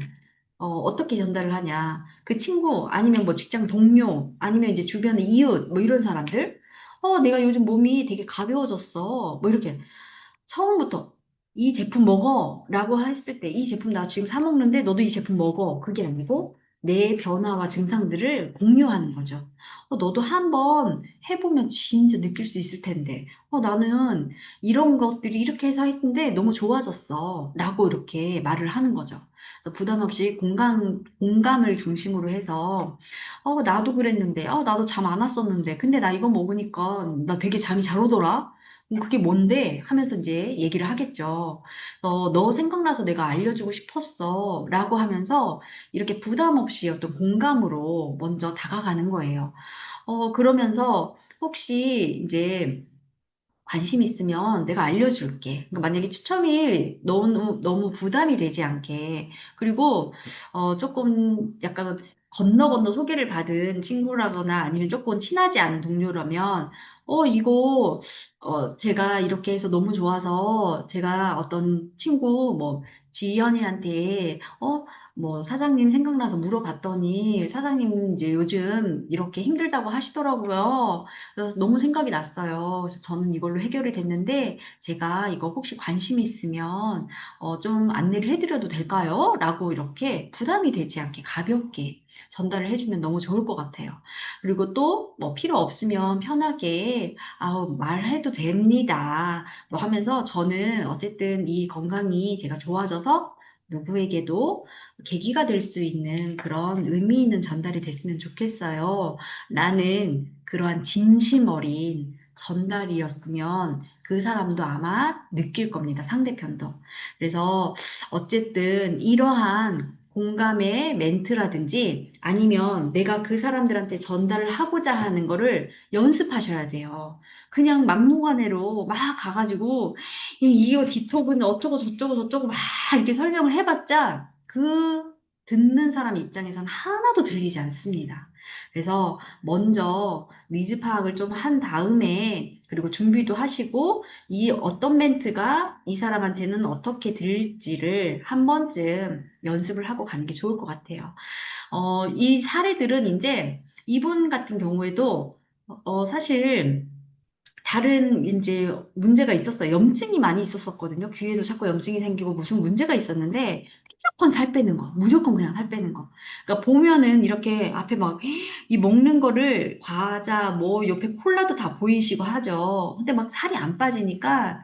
어떻게 전달을 하냐. 그 친구, 아니면 뭐 직장 동료, 아니면 이제 주변의 이웃, 뭐 이런 사람들. 내가 요즘 몸이 되게 가벼워졌어. 뭐 이렇게. 처음부터 이 제품 먹어. 라고 했을 때, 이 제품 나 지금 사 먹는데 너도 이 제품 먹어. 그게 아니고, 내 변화와 증상들을 공유하는 거죠. 너도 한번 해보면 진짜 느낄 수 있을 텐데. 나는 이런 것들이 이렇게 해서 했는데 너무 좋아졌어. 라고 이렇게 말을 하는 거죠. 그래서 부담 없이 공감을 중심으로 해서, 나도 그랬는데, 나도 잠 안 왔었는데, 근데 나 이거 먹으니까 나 되게 잠이 잘 오더라. 그게 뭔데? 하면서 이제 얘기를 하겠죠. 너 생각나서 내가 알려주고 싶었어. 라고 하면서 이렇게 부담 없이 어떤 공감으로 먼저 다가가는 거예요. 그러면서 혹시 이제 관심 있으면 내가 알려줄게. 그러니까 만약에 추첨이 너무 부담이 되지 않게. 그리고, 조금 약간 건너 건너 소개를 받은 친구라거나 아니면 조금 친하지 않은 동료라면, 이거, 제가 이렇게 해서 너무 좋아서 제가 어떤 친구, 뭐, 지연이한테, 뭐, 사장님 생각나서 물어봤더니, 사장님 이제 요즘 이렇게 힘들다고 하시더라고요. 그래서 너무 생각이 났어요. 그래서 저는 이걸로 해결이 됐는데, 제가 이거 혹시 관심 있으면, 좀 안내를 해드려도 될까요? 라고 이렇게 부담이 되지 않게 가볍게 전달을 해주면 너무 좋을 것 같아요. 그리고 또, 뭐, 필요 없으면 편하게, 말해도 됩니다. 뭐 하면서 저는 어쨌든 이 건강이 제가 좋아져서 누구에게도 계기가 될 수 있는 그런 의미 있는 전달이 됐으면 좋겠어요. 라는 그러한 진심 어린 전달이었으면 그 사람도 아마 느낄 겁니다. 상대편도. 그래서 어쨌든 이러한 공감의 멘트라든지 아니면 내가 그 사람들한테 전달을 하고자 하는 거를 연습하셔야 돼요. 그냥 막무가내로 막 가가지고 이거 디톡은 어쩌고 저쩌고 저쩌고 막 이렇게 설명을 해봤자 그 듣는 사람 입장에선 하나도 들리지 않습니다. 그래서 먼저 니즈 파악을 좀 한 다음에 그리고 준비도 하시고 이 어떤 멘트가 이 사람한테는 어떻게 들릴지를 한 번쯤 연습을 하고 가는 게 좋을 것 같아요. 이 사례들은 이제 이분 같은 경우에도 사실 다른 이제 문제가 있었어요. 염증이 많이 있었었거든요. 귀에도 자꾸 염증이 생기고 무슨 문제가 있었는데 무조건 살 빼는 거. 무조건 그냥 살 빼는 거. 그러니까 보면은 이렇게 앞에 막 이 먹는 거를 과자 뭐 옆에 콜라도 다 보이시고 하죠. 근데 막 살이 안 빠지니까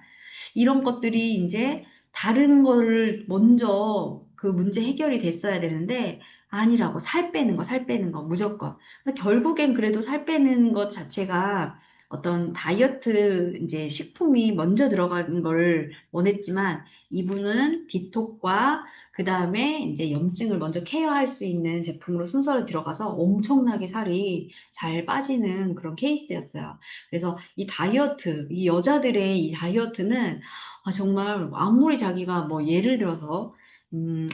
이런 것들이 이제 다른 거를 먼저 그 문제 해결이 됐어야 되는데 아니라고 살 빼는 거, 살 빼는 거 무조건. 그래서 결국엔 그래도 살 빼는 것 자체가 어떤 다이어트 이제 식품이 먼저 들어가는 걸 원했지만 이분은 디톡과 그 다음에 이제 염증을 먼저 케어할 수 있는 제품으로 순서를 들어가서 엄청나게 살이 잘 빠지는 그런 케이스였어요. 그래서 이 다이어트, 이 여자들의 이 다이어트는 정말 아무리 자기가 뭐 예를 들어서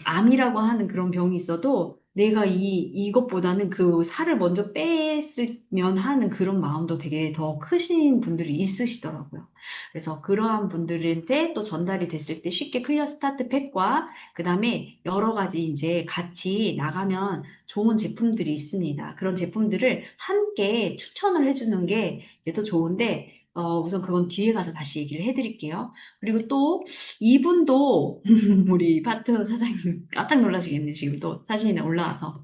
암이라고 하는 그런 병이 있어도 내가 이것보다는 그 살을 먼저 뺐으면 하는 그런 마음도 되게 더 크신 분들이 있으시더라고요. 그래서 그러한 분들한테 또 전달이 됐을 때 쉽게 클리어 스타트 팩과 그 다음에 여러 가지 이제 같이 나가면 좋은 제품들이 있습니다. 그런 제품들을 함께 추천을 해주는 게 이제 또 좋은데, 우선 그건 뒤에 가서 다시 얘기를 해드릴게요. 그리고 또 이분도 우리 파트너 사장님 깜짝 놀라시겠네. 지금 또 사진이 올라와서.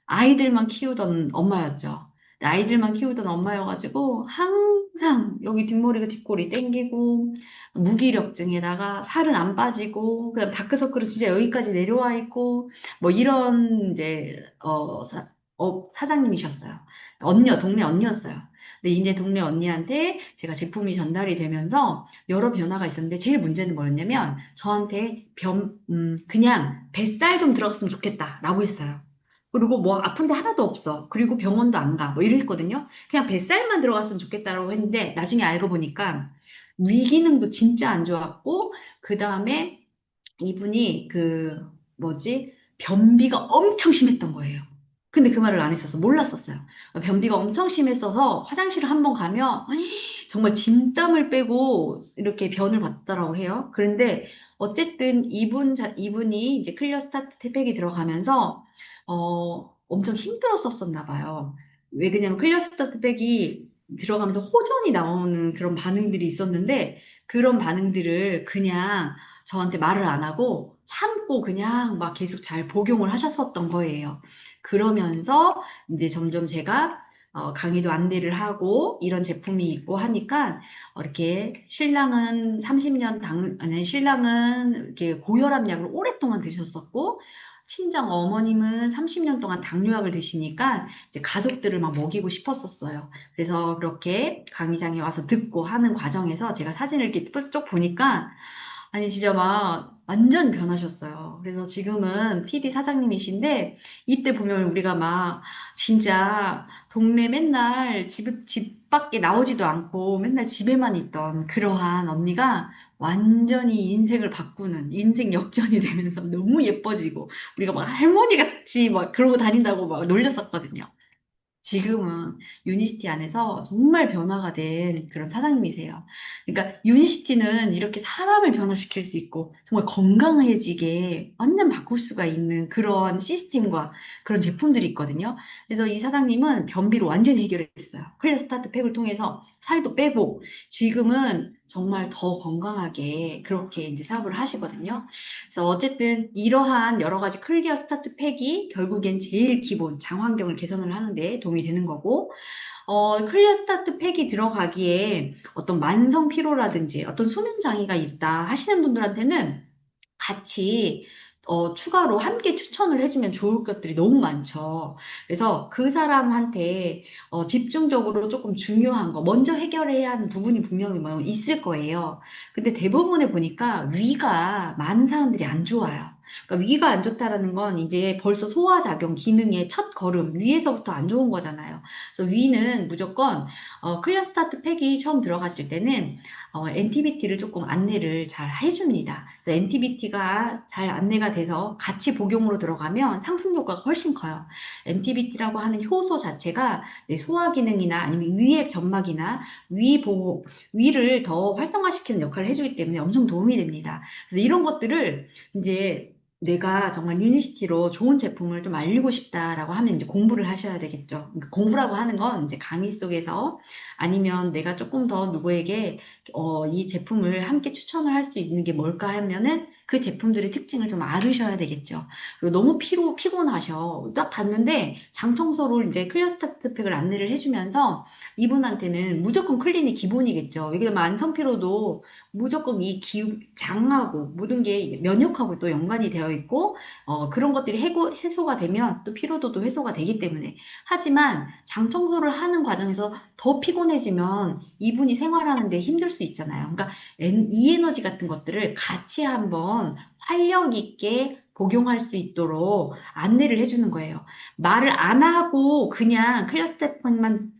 아이들만 키우던 엄마였죠. 아이들만 키우던 엄마여가지고 항상 여기 뒷머리가 뒷골이 땡기고 무기력증에다가 살은 안 빠지고 그다음 다크서클은 진짜 여기까지 내려와 있고 뭐 이런 이제 사장님이셨어요. 동네 언니였어요. 근데 이제 동네 언니한테 제가 제품이 전달이 되면서 여러 변화가 있었는데 제일 문제는 뭐였냐면 저한테 그냥 뱃살 좀 들어갔으면 좋겠다라고 했어요. 그리고 뭐 아픈데 하나도 없어. 그리고 병원도 안 가. 뭐 이랬거든요. 그냥 뱃살만 들어갔으면 좋겠다라고 했는데 나중에 알고 보니까 위기능도 진짜 안 좋았고 그 다음에 이분이 그 뭐지? 변비가 엄청 심했던 거예요. 근데 그 말을 안 했어서 몰랐었어요. 변비가 엄청 심했어서 화장실을 한번 가면 정말 진땀을 빼고 이렇게 변을 봤다라고 해요. 그런데 어쨌든 이분이 이제 클리어 스타트 팩이 들어가면서 엄청 힘들었었나 봐요. 왜 그냐면 클리어 스타트 팩이 들어가면서 호전이 나오는 그런 반응들이 있었는데 그런 반응들을 그냥 저한테 말을 안 하고 참고 그냥 막 계속 잘 복용을 하셨었던 거예요. 그러면서 이제 점점 제가 강의도 안내를 하고 이런 제품이 있고 하니까 이렇게 신랑은 30년 아니 신랑은 이렇게 고혈압 약을 오랫동안 드셨었고 친정 어머님은 30년 동안 당뇨약을 드시니까 이제 가족들을 막 먹이고 싶었었어요. 그래서 그렇게 강의장에 와서 듣고 하는 과정에서 제가 사진을 이렇게 쭉 보니까 아니, 진짜 막 완전 변하셨어요. 그래서 지금은 PD 사장님이신데, 이때 보면 우리가 막 진짜 동네 맨날 집 밖에 나오지도 않고 맨날 집에만 있던 그러한 언니가 완전히 인생을 바꾸는 인생 역전이 되면서 너무 예뻐지고, 우리가 막 할머니 같이 막 그러고 다닌다고 막 놀렸었거든요. 지금은 유니시티 안에서 정말 변화가 된 그런 사장님이세요. 그러니까 유니시티는 이렇게 사람을 변화시킬 수 있고 정말 건강해지게 완전 바꿀 수가 있는 그런 시스템과 그런 제품들이 있거든요. 그래서 이 사장님은 변비를 완전히 해결했어요. 클리어 스타트 팩을 통해서 살도 빼고 지금은 정말 더 건강하게 그렇게 이제 사업을 하시거든요. 그래서 어쨌든 이러한 여러 가지 클리어 스타트 팩이 결국엔 제일 기본 장 환경을 개선을 하는데 도움이 되는 거고, 클리어 스타트 팩이 들어가기에 어떤 만성 피로라든지 어떤 수면 장애가 있다 하시는 분들한테는 같이 추가로 함께 추천을 해주면 좋을 것들이 너무 많죠. 그래서 그 사람한테 집중적으로 조금 중요한 거, 먼저 해결해야 하는 부분이 분명히 뭐 있을 거예요. 근데 대부분에 보니까 위가 많은 사람들이 안 좋아요. 그러니까 위가 안 좋다라는 건 이제 벌써 소화작용 기능의 첫 걸음, 위에서부터 안 좋은 거잖아요. 그래서 위는 무조건 클리어 스타트 팩이 처음 들어갔을 때는 NTBT를 조금 안내를 잘 해줍니다. 그래서 NTBT가 잘 안내가 돼서 같이 복용으로 들어가면 상승 효과가 훨씬 커요. NTBT라고 하는 효소 자체가 내 소화 기능이나 아니면 위의 점막이나 위 보호, 위를 더 활성화시키는 역할을 해주기 때문에 엄청 도움이 됩니다. 그래서 이런 것들을 이제 내가 정말 유니시티로 좋은 제품을 좀 알리고 싶다라고 하면 이제 공부를 하셔야 되겠죠. 그러니까 공부라고 하는 건 이제 강의 속에서 아니면 내가 조금 더 누구에게 이 제품을 함께 추천을 할 수 있는 게 뭘까 하면은 그 제품들의 특징을 좀 알으셔야 되겠죠. 그리고 너무 피곤하셔. 딱 봤는데 장 청소를 이제 클리어 스타트 팩을 안내를 해주면서 이분한테는 무조건 클린이 기본이겠죠. 왜냐면 만성 피로도 무조건 장하고 모든 게 면역하고 또 연관이 되어 있고 그런 것들이 해소가 되면 또 피로도도 해소가 되기 때문에 하지만 장 청소를 하는 과정에서 더 피곤해지면 이분이 생활하는데 힘들 수 있잖아요. 그러니까 이 에너지 같은 것들을 같이 한번 활력 있게 복용할 수 있도록 안내를 해주는 거예요. 말을 안 하고 그냥 클리어 스테판만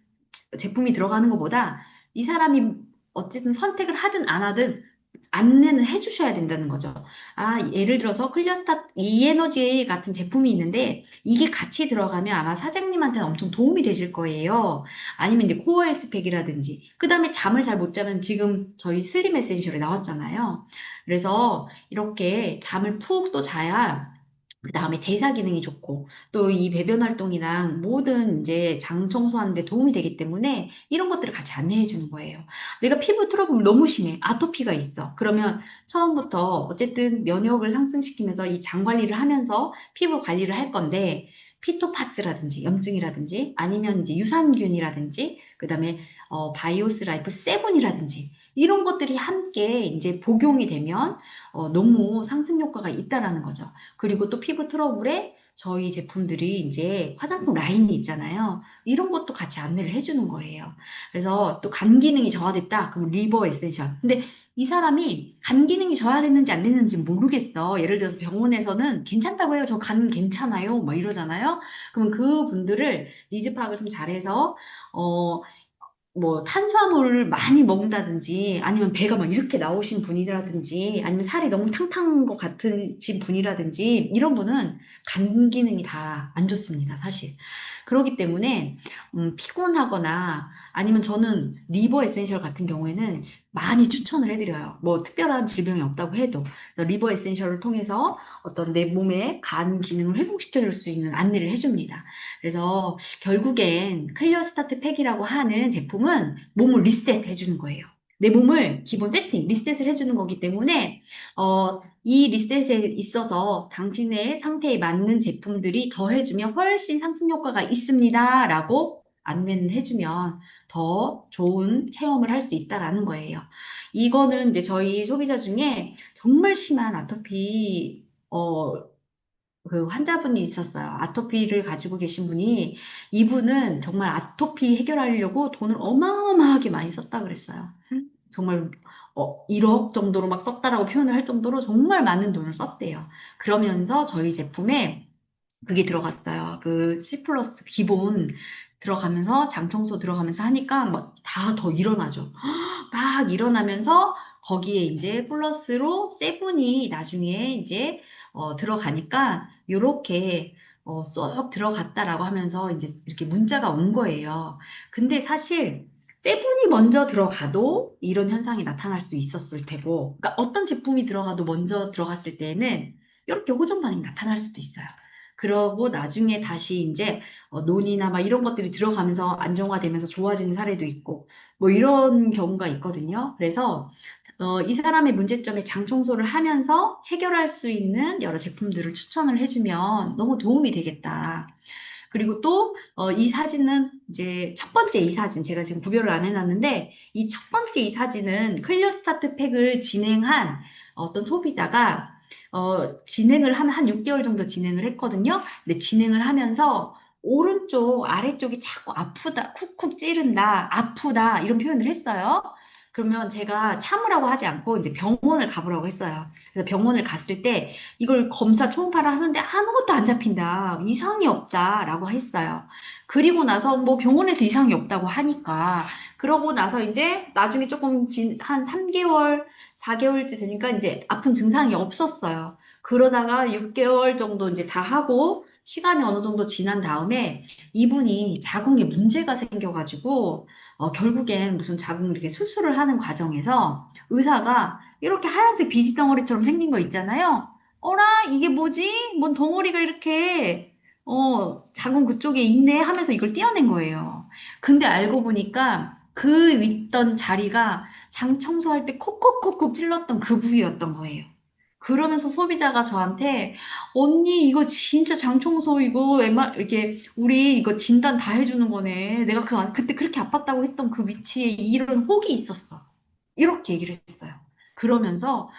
제품이 들어가는 것보다 이 사람이 어쨌든 선택을 하든 안 하든 안내는 해주셔야 된다는 거죠. 아, 예를 들어서 클리어스타 이에너지 같은 제품이 있는데 이게 같이 들어가면 아마 사장님한테는 엄청 도움이 되실 거예요. 아니면 이제 코어 헬스팩이라든지 그 다음에 잠을 잘 못 자면 지금 저희 슬림 에센셜에 나왔잖아요. 그래서 이렇게 잠을 푹 또 자야 그 다음에 대사 기능이 좋고 또 이 배변 활동이랑 모든 이제 장 청소하는 데 도움이 되기 때문에 이런 것들을 같이 안내해 주는 거예요. 내가 피부 트러블 너무 심해. 아토피가 있어. 그러면 처음부터 어쨌든 면역을 상승시키면서 이 장 관리를 하면서 피부 관리를 할 건데 피토파스라든지 염증이라든지 아니면 이제 유산균이라든지 그다음에 바이오스 라이프 세븐이라든지 이런 것들이 함께 이제 복용이 되면 너무 상승 효과가 있다라는 거죠. 그리고 또 피부 트러블에 저희 제품들이 이제 화장품 라인이 있잖아요. 이런 것도 같이 안내를 해주는 거예요. 그래서 또 간 기능이 저하됐다. 그럼 리버 에센셜. 근데 이 사람이 간 기능이 저하됐는지 안 됐는지 모르겠어. 예를 들어서 병원에서는 괜찮다고 해요. 저 간 괜찮아요. 막 이러잖아요. 그러면 그 분들을 니즈 파악을 좀 잘해서 어, 뭐 탄수화물을 많이 먹는다든지 아니면 배가 막 이렇게 나오신 분이라든지 아니면 살이 너무 탕탕한 것 같으신 분이라든지 이런 분은 간 기능이 다 안 좋습니다, 사실. 그렇기 때문에 피곤하거나 아니면 저는 리버 에센셜 같은 경우에는 많이 추천을 해드려요. 뭐 특별한 질병이 없다고 해도 그래서 리버 에센셜을 통해서 어떤 내 몸의 간 기능을 회복시켜 줄 수 있는 안내를 해줍니다. 그래서 결국엔 클리어 스타트 팩이라고 하는 제품은 몸을 리셋해 주는 거예요. 내 몸을 기본 세팅, 리셋을 해주는 거기 때문에, 이 리셋에 있어서 당신의 상태에 맞는 제품들이 더해주면 훨씬 상승 효과가 있습니다. 라고 안내를 해주면 더 좋은 체험을 할 수 있다라는 거예요. 이거는 이제 저희 소비자 중에 정말 심한 아토피, 그 환자분이 있었어요. 아토피를 가지고 계신 분이, 이분은 정말 아토피 해결하려고 돈을 어마어마하게 많이 썼다 그랬어요. 정말 1억 정도로 막 썼다라고 표현을 할 정도로 정말 많은 돈을 썼대요. 그러면서 저희 제품에 그게 들어갔어요. 그 C 플러스 기본 들어가면서 장 청소 들어가면서 하니까 막 다 더 일어나죠. 막 일어나면서 거기에 이제 플러스로 세븐이 나중에 이제 들어가니까 요렇게 쏙 들어갔다라고 하면서 이제 이렇게 문자가 온 거예요. 근데 사실 세븐이 먼저 들어가도 이런 현상이 나타날 수 있었을 테고, 그러니까 어떤 제품이 들어가도 먼저 들어갔을 때는 이렇게 호전 반응이 나타날 수도 있어요. 그러고 나중에 다시 이제 논이나 막 이런 것들이 들어가면서 안정화되면서 좋아지는 사례도 있고, 뭐 이런 경우가 있거든요. 그래서 이 사람의 문제점에 장 청소를 하면서 해결할 수 있는 여러 제품들을 추천을 해주면 너무 도움이 되겠다. 그리고 또, 이 사진은 이제 첫 번째 이 사진, 제가 지금 구별을 안 해놨는데, 이 첫 번째 이 사진은 클리어 스타트 팩을 진행한 어떤 소비자가, 진행을 한 6개월 정도 진행을 했거든요. 근데 진행을 하면서 오른쪽, 아래쪽이 자꾸 아프다, 쿡쿡 찌른다, 아프다, 이런 표현을 했어요. 그러면 제가 참으라고 하지 않고 이제 병원을 가보라고 했어요. 그래서 병원을 갔을 때 이걸 검사 초음파를 하는데 아무것도 안 잡힌다. 이상이 없다라고 했어요. 그리고 나서 뭐 병원에서 이상이 없다고 하니까 그러고 나서 이제 나중에 조금 한 3개월, 4개월째 되니까 이제 아픈 증상이 없었어요. 그러다가 6개월 정도 이제 다 하고 시간이 어느 정도 지난 다음에 이분이 자궁에 문제가 생겨가지고 결국엔 무슨 자궁 이렇게 수술을 하는 과정에서 의사가 이렇게 하얀색 비지 덩어리처럼 생긴 거 있잖아요. 어라, 이게 뭐지? 뭔 덩어리가 이렇게, 자궁 그쪽에 있네 하면서 이걸 떼어낸 거예요. 근데 알고 보니까 그 있던 자리가 장 청소할 때 콕콕콕콕 찔렀던 그 부위였던 거예요. 그러면서 소비자가 저한테, 언니, 이거 진짜 장 청소, 이거, 이렇게, 우리 이거 진단 다 해주는 거네. 내가 그때 그렇게 아팠다고 했던 그 위치에 이런 혹이 있었어. 이렇게 얘기를 했어요. 그러면서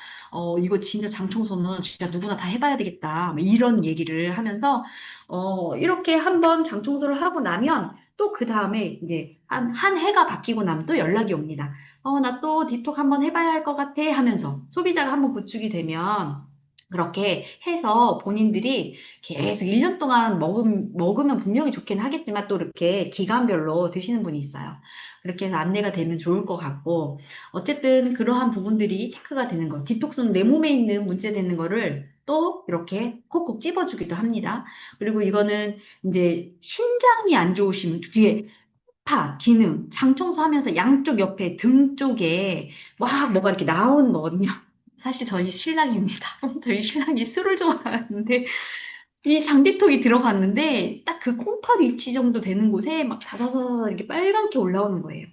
이거 진짜 장청소는 진짜 누구나 다 해봐야 되겠다. 뭐 이런 얘기를 하면서 이렇게 한번 장청소를 하고 나면 또 그 다음에 이제 한 해가 바뀌고 나면 또 연락이 옵니다. 나 또 디톡 한번 해봐야 할 것 같아 하면서 소비자가 한번 구축이 되면 그렇게 해서 본인들이 계속 1년 동안 먹으면 분명히 좋긴 하겠지만 또 이렇게 기간별로 드시는 분이 있어요. 그렇게 해서 안내가 되면 좋을 것 같고, 어쨌든 그러한 부분들이 체크가 되는 거. 디톡스는 내 몸에 있는 문제되는 거를 또 이렇게 콕콕 찝어주기도 합니다. 그리고 이거는 이제 신장이 안 좋으시면 뒤에 기능, 장 청소하면서 양쪽 옆에 등 쪽에 막 뭐가 이렇게 나오는 거거든요. 사실 저희 신랑입니다. 저희 신랑이 술을 좋아하는데 이 장비통이 들어갔는데 딱 그 콩팥 위치 정도 되는 곳에 막 다다다다 이렇게 빨갛게 올라오는 거예요.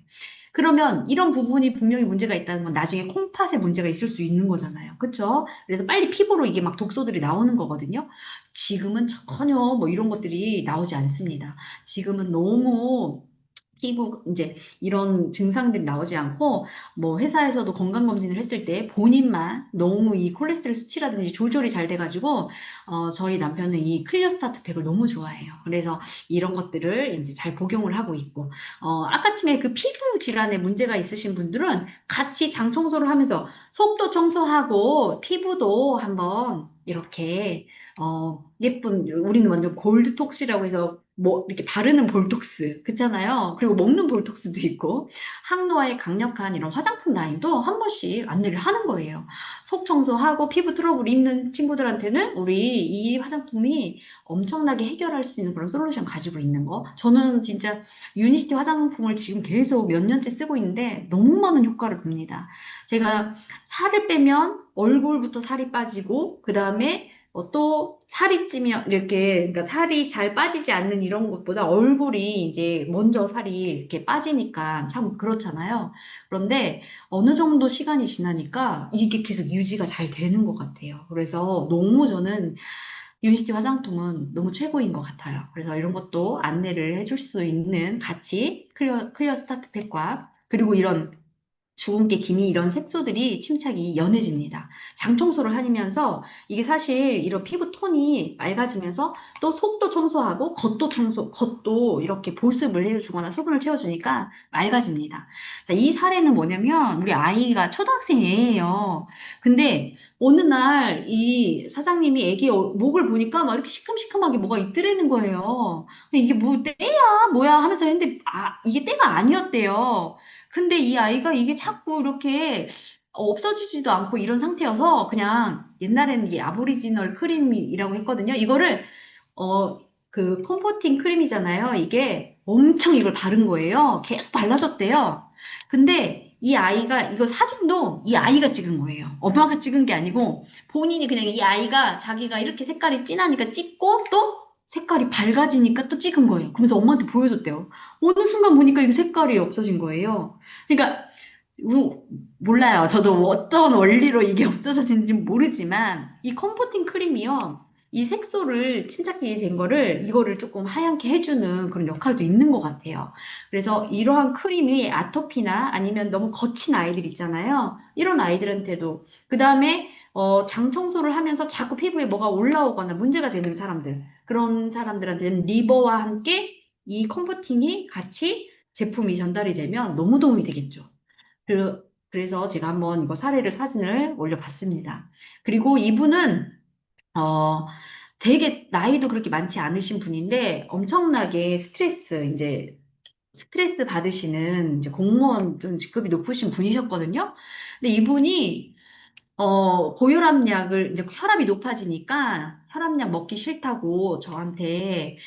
그러면 이런 부분이 분명히 문제가 있다는 건 나중에 콩팥에 문제가 있을 수 있는 거잖아요. 그쵸? 그래서 빨리 피부로 이게 막 독소들이 나오는 거거든요. 지금은 전혀 뭐 이런 것들이 나오지 않습니다. 지금은 너무 피부 이제 이런 증상들이 나오지 않고 뭐 회사에서도 건강검진을 했을 때 본인만 너무 이 콜레스테롤 수치라든지 조절이 잘 돼가지고 저희 남편은 이 클리어 스타트 팩을 너무 좋아해요. 그래서 이런 것들을 이제 잘 복용을 하고 있고 아까쯤에 그 피부 질환에 문제가 있으신 분들은 같이 장 청소를 하면서 속도 청소하고 피부도 한번 이렇게 예쁜 우리는 완전 골드톡스라고 해서 뭐 이렇게 바르는 볼톡스 그렇잖아요. 그리고 먹는 볼톡스도 있고 항노화의 강력한 이런 화장품 라인도 한 번씩 안내를 하는 거예요. 속 청소하고 피부 트러블 있는 친구들한테는 우리 이 화장품이 엄청나게 해결할 수 있는 그런 솔루션 가지고 있는 거. 저는 진짜 유니시티 화장품을 지금 계속 몇 년째 쓰고 있는데 너무 많은 효과를 봅니다. 제가 살을 빼면 얼굴부터 살이 빠지고 그 다음에 또 살이 찌면 이렇게 그러니까 살이 잘 빠지지 않는 이런 것보다 얼굴이 이제 먼저 살이 이렇게 빠지니까 참 그렇잖아요. 그런데 어느 정도 시간이 지나니까 이게 계속 유지가 잘 되는 것 같아요. 그래서 너무 저는 유니시티 화장품은 너무 최고인 것 같아요. 그래서 이런 것도 안내를 해줄 수 있는 같이 클리어 스타트 팩과 그리고 이런 주근깨, 기미 이런 색소들이 침착이 연해집니다. 장 청소를 하면서 이게 사실 이런 피부 톤이 맑아지면서 또 속도 청소하고 겉도 이렇게 보습을 해주거나 수분을 채워주니까 맑아집니다. 자, 이 사례는 뭐냐면 우리 아이가 초등학생 애예요. 근데 어느 날 이 사장님이 애기 목을 보니까 막 이렇게 시큼시큼하게 뭐가 있더라는 거예요. 이게 뭐 때야 뭐야 하면서 했는데 이게 때가 아니었대요. 근데 이 아이가 이게 자꾸 이렇게 없어지지도 않고 이런 상태여서 그냥 옛날에는 이게 아보리지널 크림이라고 했거든요. 이거를 그 컴포팅 크림이잖아요. 이게 엄청 이걸 바른 거예요. 계속 발라줬대요. 근데 이 아이가 이거 사진도 이 아이가 찍은 거예요. 엄마가 찍은 게 아니고 본인이 그냥 이 아이가 자기가 이렇게 색깔이 진하니까 찍고 또 색깔이 밝아지니까 또 찍은 거예요. 그러면서 엄마한테 보여줬대요. 어느 순간 보니까 이게 색깔이 없어진 거예요. 그러니까 몰라요. 저도 어떤 원리로 이게 없어졌는지 모르지만 이 컴포팅 크림이요. 이 색소를 침착하게 된 거를 이거를 조금 하얗게 해주는 그런 역할도 있는 것 같아요. 그래서 이러한 크림이 아토피나 아니면 너무 거친 아이들 있잖아요. 이런 아이들한테도 그 다음에 장 청소를 하면서 자꾸 피부에 뭐가 올라오거나 문제가 되는 사람들 그런 사람들한테는 리버와 함께 이 컴포팅이 같이 제품이 전달이 되면 너무 도움이 되겠죠. 그래서 제가 한번 이거 사진을 올려봤습니다. 그리고 이분은, 어, 되게 나이도 그렇게 많지 않으신 분인데 엄청나게 스트레스 받으시는 이제 공무원 좀 직급이 높으신 분이셨거든요. 근데 이분이 고혈압약을, 이제 혈압이 높아지니까 혈압약 먹기 싫다고 저한테,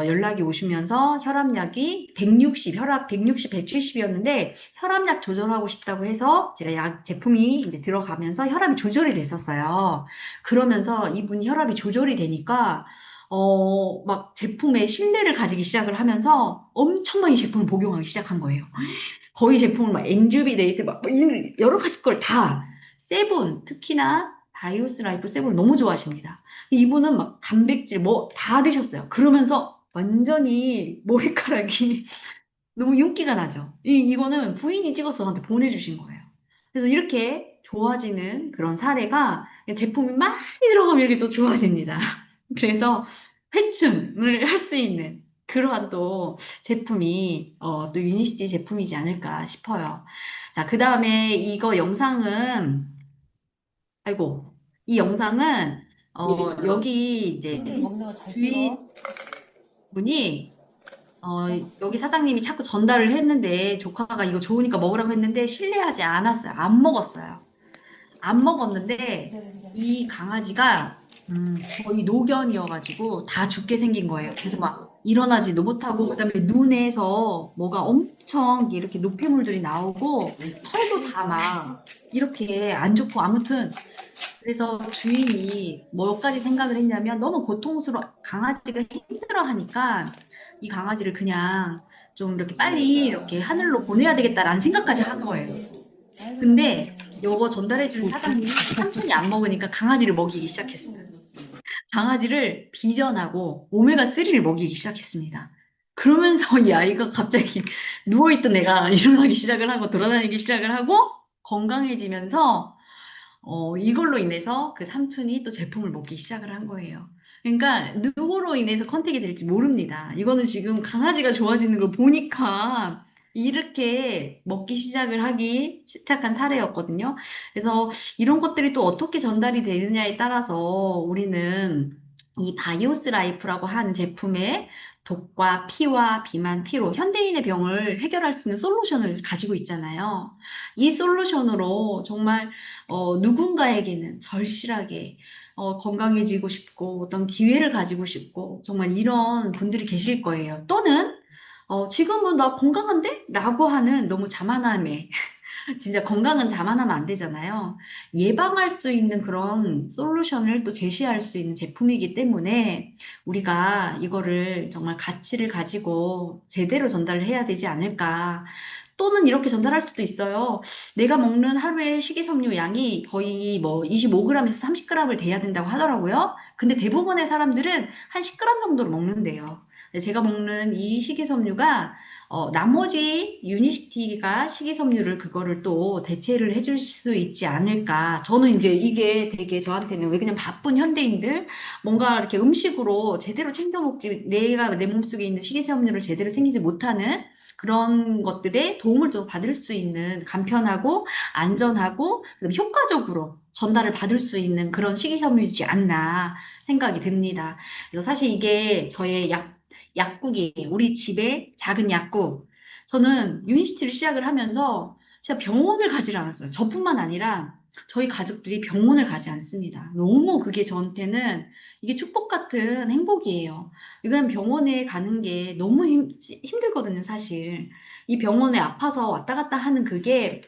연락이 오시면서 혈압약이 160, 혈압 160, 170이었는데 혈압약 조절하고 싶다고 해서 제가 약 제품이 이제 들어가면서 혈압이 조절이 됐었어요. 그러면서 이분이 혈압이 조절이 되니까, 막 제품에 신뢰를 가지기 시작을 하면서 엄청 많이 제품을 복용하기 시작한 거예요. 거의 제품을 막 엔주비데이트 막 여러 가지 걸 다 세븐 특히나 바이오스 라이프 세븐을 너무 좋아하십니다. 이분은 막 단백질 뭐 다 드셨어요. 그러면서 완전히 머리카락이 너무 윤기가 나죠. 이거는 부인이 찍어서 저한테 보내주신 거예요. 그래서 이렇게 좋아지는 그런 사례가 제품이 많이 들어가면 이렇게 또 좋아집니다. 그래서 회춘을 할 수 있는 그러한 또 제품이 또 유니시티 제품이지 않을까 싶어요. 자, 그 다음에 이거 영상은 아이고 이 영상은 여기 이제 먹는 거 잘 찍어. 주인분이 어, 여기 사장님이 자꾸 전달을 했는데 조카가 이거 좋으니까 먹으라고 했는데 신뢰하지 않았어요. 안 먹었어요. 안 먹었는데 그래. 이 강아지가 거의 노견이어가지고 다 죽게 생긴 거예요. 그래서 막 일어나지도 못하고 그다음에 눈에서 뭐가 엄청 이렇게 노폐물들이 나오고 털도 다 막 이렇게 안 좋고 아무튼 그래서 주인이 뭐까지 생각을 했냐면 너무 강아지가 힘들어하니까 이 강아지를 그냥 좀 이렇게 빨리 이렇게 하늘로 보내야 되겠다라는 생각까지 한 거예요. 근데 요거 전달해준 사장님이 삼촌이 안 먹으니까 강아지를 먹이기 시작했어요. 강아지를 비전하고 오메가3를 먹이기 시작했습니다. 그러면서 이 아이가 갑자기 누워있던 애가 일어나기 시작을 하고 돌아다니기 시작을 하고 건강해지면서 이걸로 인해서 그 삼촌이 또 제품을 먹기 시작을 한 거예요. 그러니까 누구로 인해서 컨택이 될지 모릅니다. 이거는 지금 강아지가 좋아지는 걸 보니까 이렇게 먹기 시작을 하기 시작한 사례였거든요. 그래서 이런 것들이 또 어떻게 전달이 되느냐에 따라서 우리는 이 바이오스 라이프라고 하는 제품의 독과 피와 비만, 피로, 현대인의 병을 해결할 수 있는 솔루션을 가지고 있잖아요. 이 솔루션으로 정말 누군가에게는 절실하게 건강해지고 싶고 어떤 기회를 가지고 싶고 정말 이런 분들이 계실 거예요. 또는 지금은 나 건강한데? 라고 하는 너무 자만함에 진짜 건강은 자만하면 안 되잖아요. 예방할 수 있는 그런 솔루션을 또 제시할 수 있는 제품이기 때문에 우리가 이거를 정말 가치를 가지고 제대로 전달을 해야 되지 않을까. 또는 이렇게 전달할 수도 있어요. 내가 먹는 하루의 식이섬유 양이 거의 뭐 25g에서 30g을 돼야 된다고 하더라고요. 근데 대부분의 사람들은 한 10g 정도로 먹는데요. 제가 먹는 이 식이섬유가 나머지 유니시티가 식이섬유를 그거를 또 대체를 해줄 수 있지 않을까. 저는 이제 이게 되게 저한테는 왜 그냥 바쁜 현대인들 뭔가 이렇게 음식으로 제대로 챙겨 먹지 내가 내 몸속에 있는 식이섬유를 제대로 챙기지 못하는 그런 것들에 도움을 좀 받을 수 있는 간편하고 안전하고 그다음에 효과적으로 전달을 받을 수 있는 그런 식이섬유이지 않나 생각이 듭니다. 그래서 사실 이게 저의 약국이에요. 우리 집에 작은 약국. 저는 유니시티를 시작을 하면서 진짜 병원을 가지 않았어요. 저뿐만 아니라 저희 가족들이 병원을 가지 않습니다. 너무 그게 저한테는 이게 축복 같은 행복이에요. 이건 병원에 가는 게 너무 힘들거든요, 사실. 이 병원에 아파서 왔다 갔다 하는 그게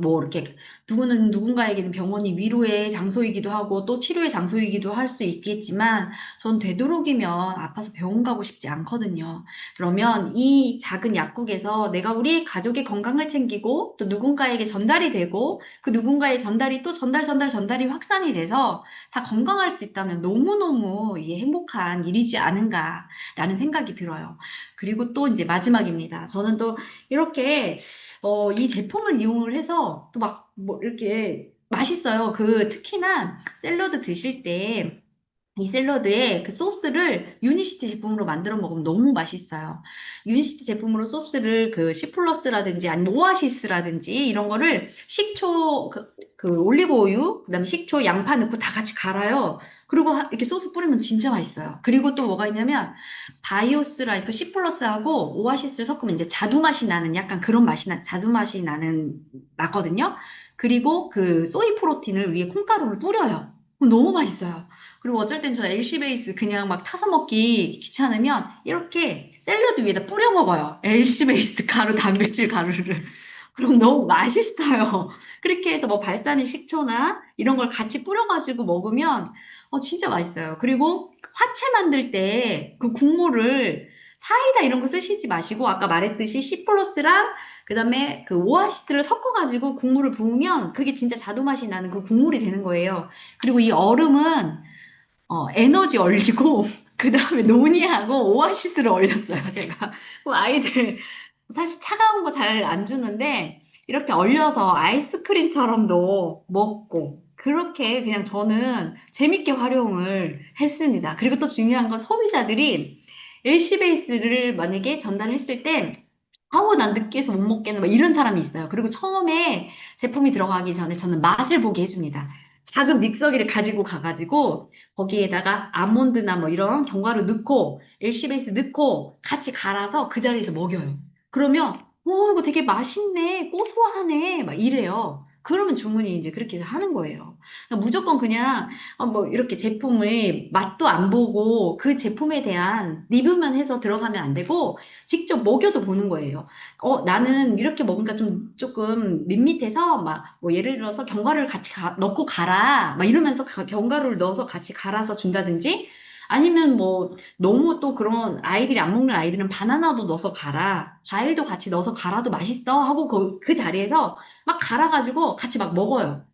뭐, 이렇게, 누군가에게는 병원이 위로의 장소이기도 하고, 또 치료의 장소이기도 할 수 있겠지만, 전 되도록이면 아파서 병원 가고 싶지 않거든요. 그러면 이 작은 약국에서 내가 우리 가족의 건강을 챙기고, 또 누군가에게 전달이 되고, 그 누군가의 전달이 또 전달이 확산이 돼서 다 건강할 수 있다면 너무너무 이게 행복한 일이지 않은가라는 생각이 들어요. 그리고 또 이제 마지막입니다. 저는 또 이렇게 이 제품을 이용을 해서 또 막 뭐 이렇게 맛있어요. 그 특히나 샐러드 드실 때 이 샐러드에 그 소스를 유니시티 제품으로 만들어 먹으면 너무 맛있어요. 유니시티 제품으로 소스를 그 시플러스라든지 아니면 오아시스라든지 이런 거를 식초, 그 올리브 오유, 그다음에 식초, 양파 넣고 다 같이 갈아요. 그리고 이렇게 소스 뿌리면 진짜 맛있어요. 그리고 또 뭐가 있냐면 바이오스 라이프 C 플러스하고 오아시스를 섞으면 이제 자두 맛이 나는 약간 그런 자두 맛이 나거든요. 그리고 그 소이 프로틴을 위에 콩가루를 뿌려요. 그럼 너무 맛있어요. 그리고 어쩔 땐 저 엘시 베이스 그냥 막 타서 먹기 귀찮으면 이렇게 샐러드 위에다 뿌려 먹어요. 엘시 베이스 가루, 단백질 가루를. 그럼 너무 맛있어요. 그렇게 해서 뭐 발사믹 식초나 이런 걸 같이 뿌려가지고 먹으면 진짜 맛있어요. 그리고 화채 만들 때 그 국물을 사이다 이런 거 쓰시지 마시고 아까 말했듯이 C 플러스랑 그다음에 그 오아시스를 섞어가지고 국물을 부으면 그게 진짜 자두 맛이 나는 그 국물이 되는 거예요. 그리고 이 얼음은 에너지 얼리고 그 다음에 노니하고 오아시스를 얼렸어요. 제가 아이들 사실 차가운 거 잘 안 주는데 이렇게 얼려서 아이스크림처럼도 먹고 그렇게 그냥 저는 재밌게 활용을 했습니다. 그리고 또 중요한 건 소비자들이 LC 베이스를 만약에 전달했을 때 난 느끼해서 못 먹겠네. 막 이런 사람이 있어요. 그리고 처음에 제품이 들어가기 전에 저는 맛을 보게 해줍니다. 작은 믹서기를 가지고 가가지고 거기에다가 아몬드나 뭐 이런 견과류 넣고 LC 베이스 넣고 같이 갈아서 그 자리에서 먹여요. 그러면 이거 되게 맛있네, 고소하네, 막 이래요. 그러면 주문이 이제 그렇게 해서 하는 거예요. 그러니까 무조건 그냥 뭐 이렇게 제품의 맛도 안 보고 그 제품에 대한 리뷰만 해서 들어가면 안 되고 직접 먹여도 보는 거예요. 나는 이렇게 먹으니까 좀 조금 밋밋해서 막 뭐 예를 들어서 견과류를 같이 넣고 갈아 막 이러면서 견과류를 넣어서 같이 갈아서 준다든지 아니면 뭐 너무 또 그런 아이들이 안 먹는 아이들은 바나나도 넣어서 갈아 과일도 같이 넣어서 갈아도 맛있어 하고 그 자리에서 막 갈아가지고 같이 막 먹어요.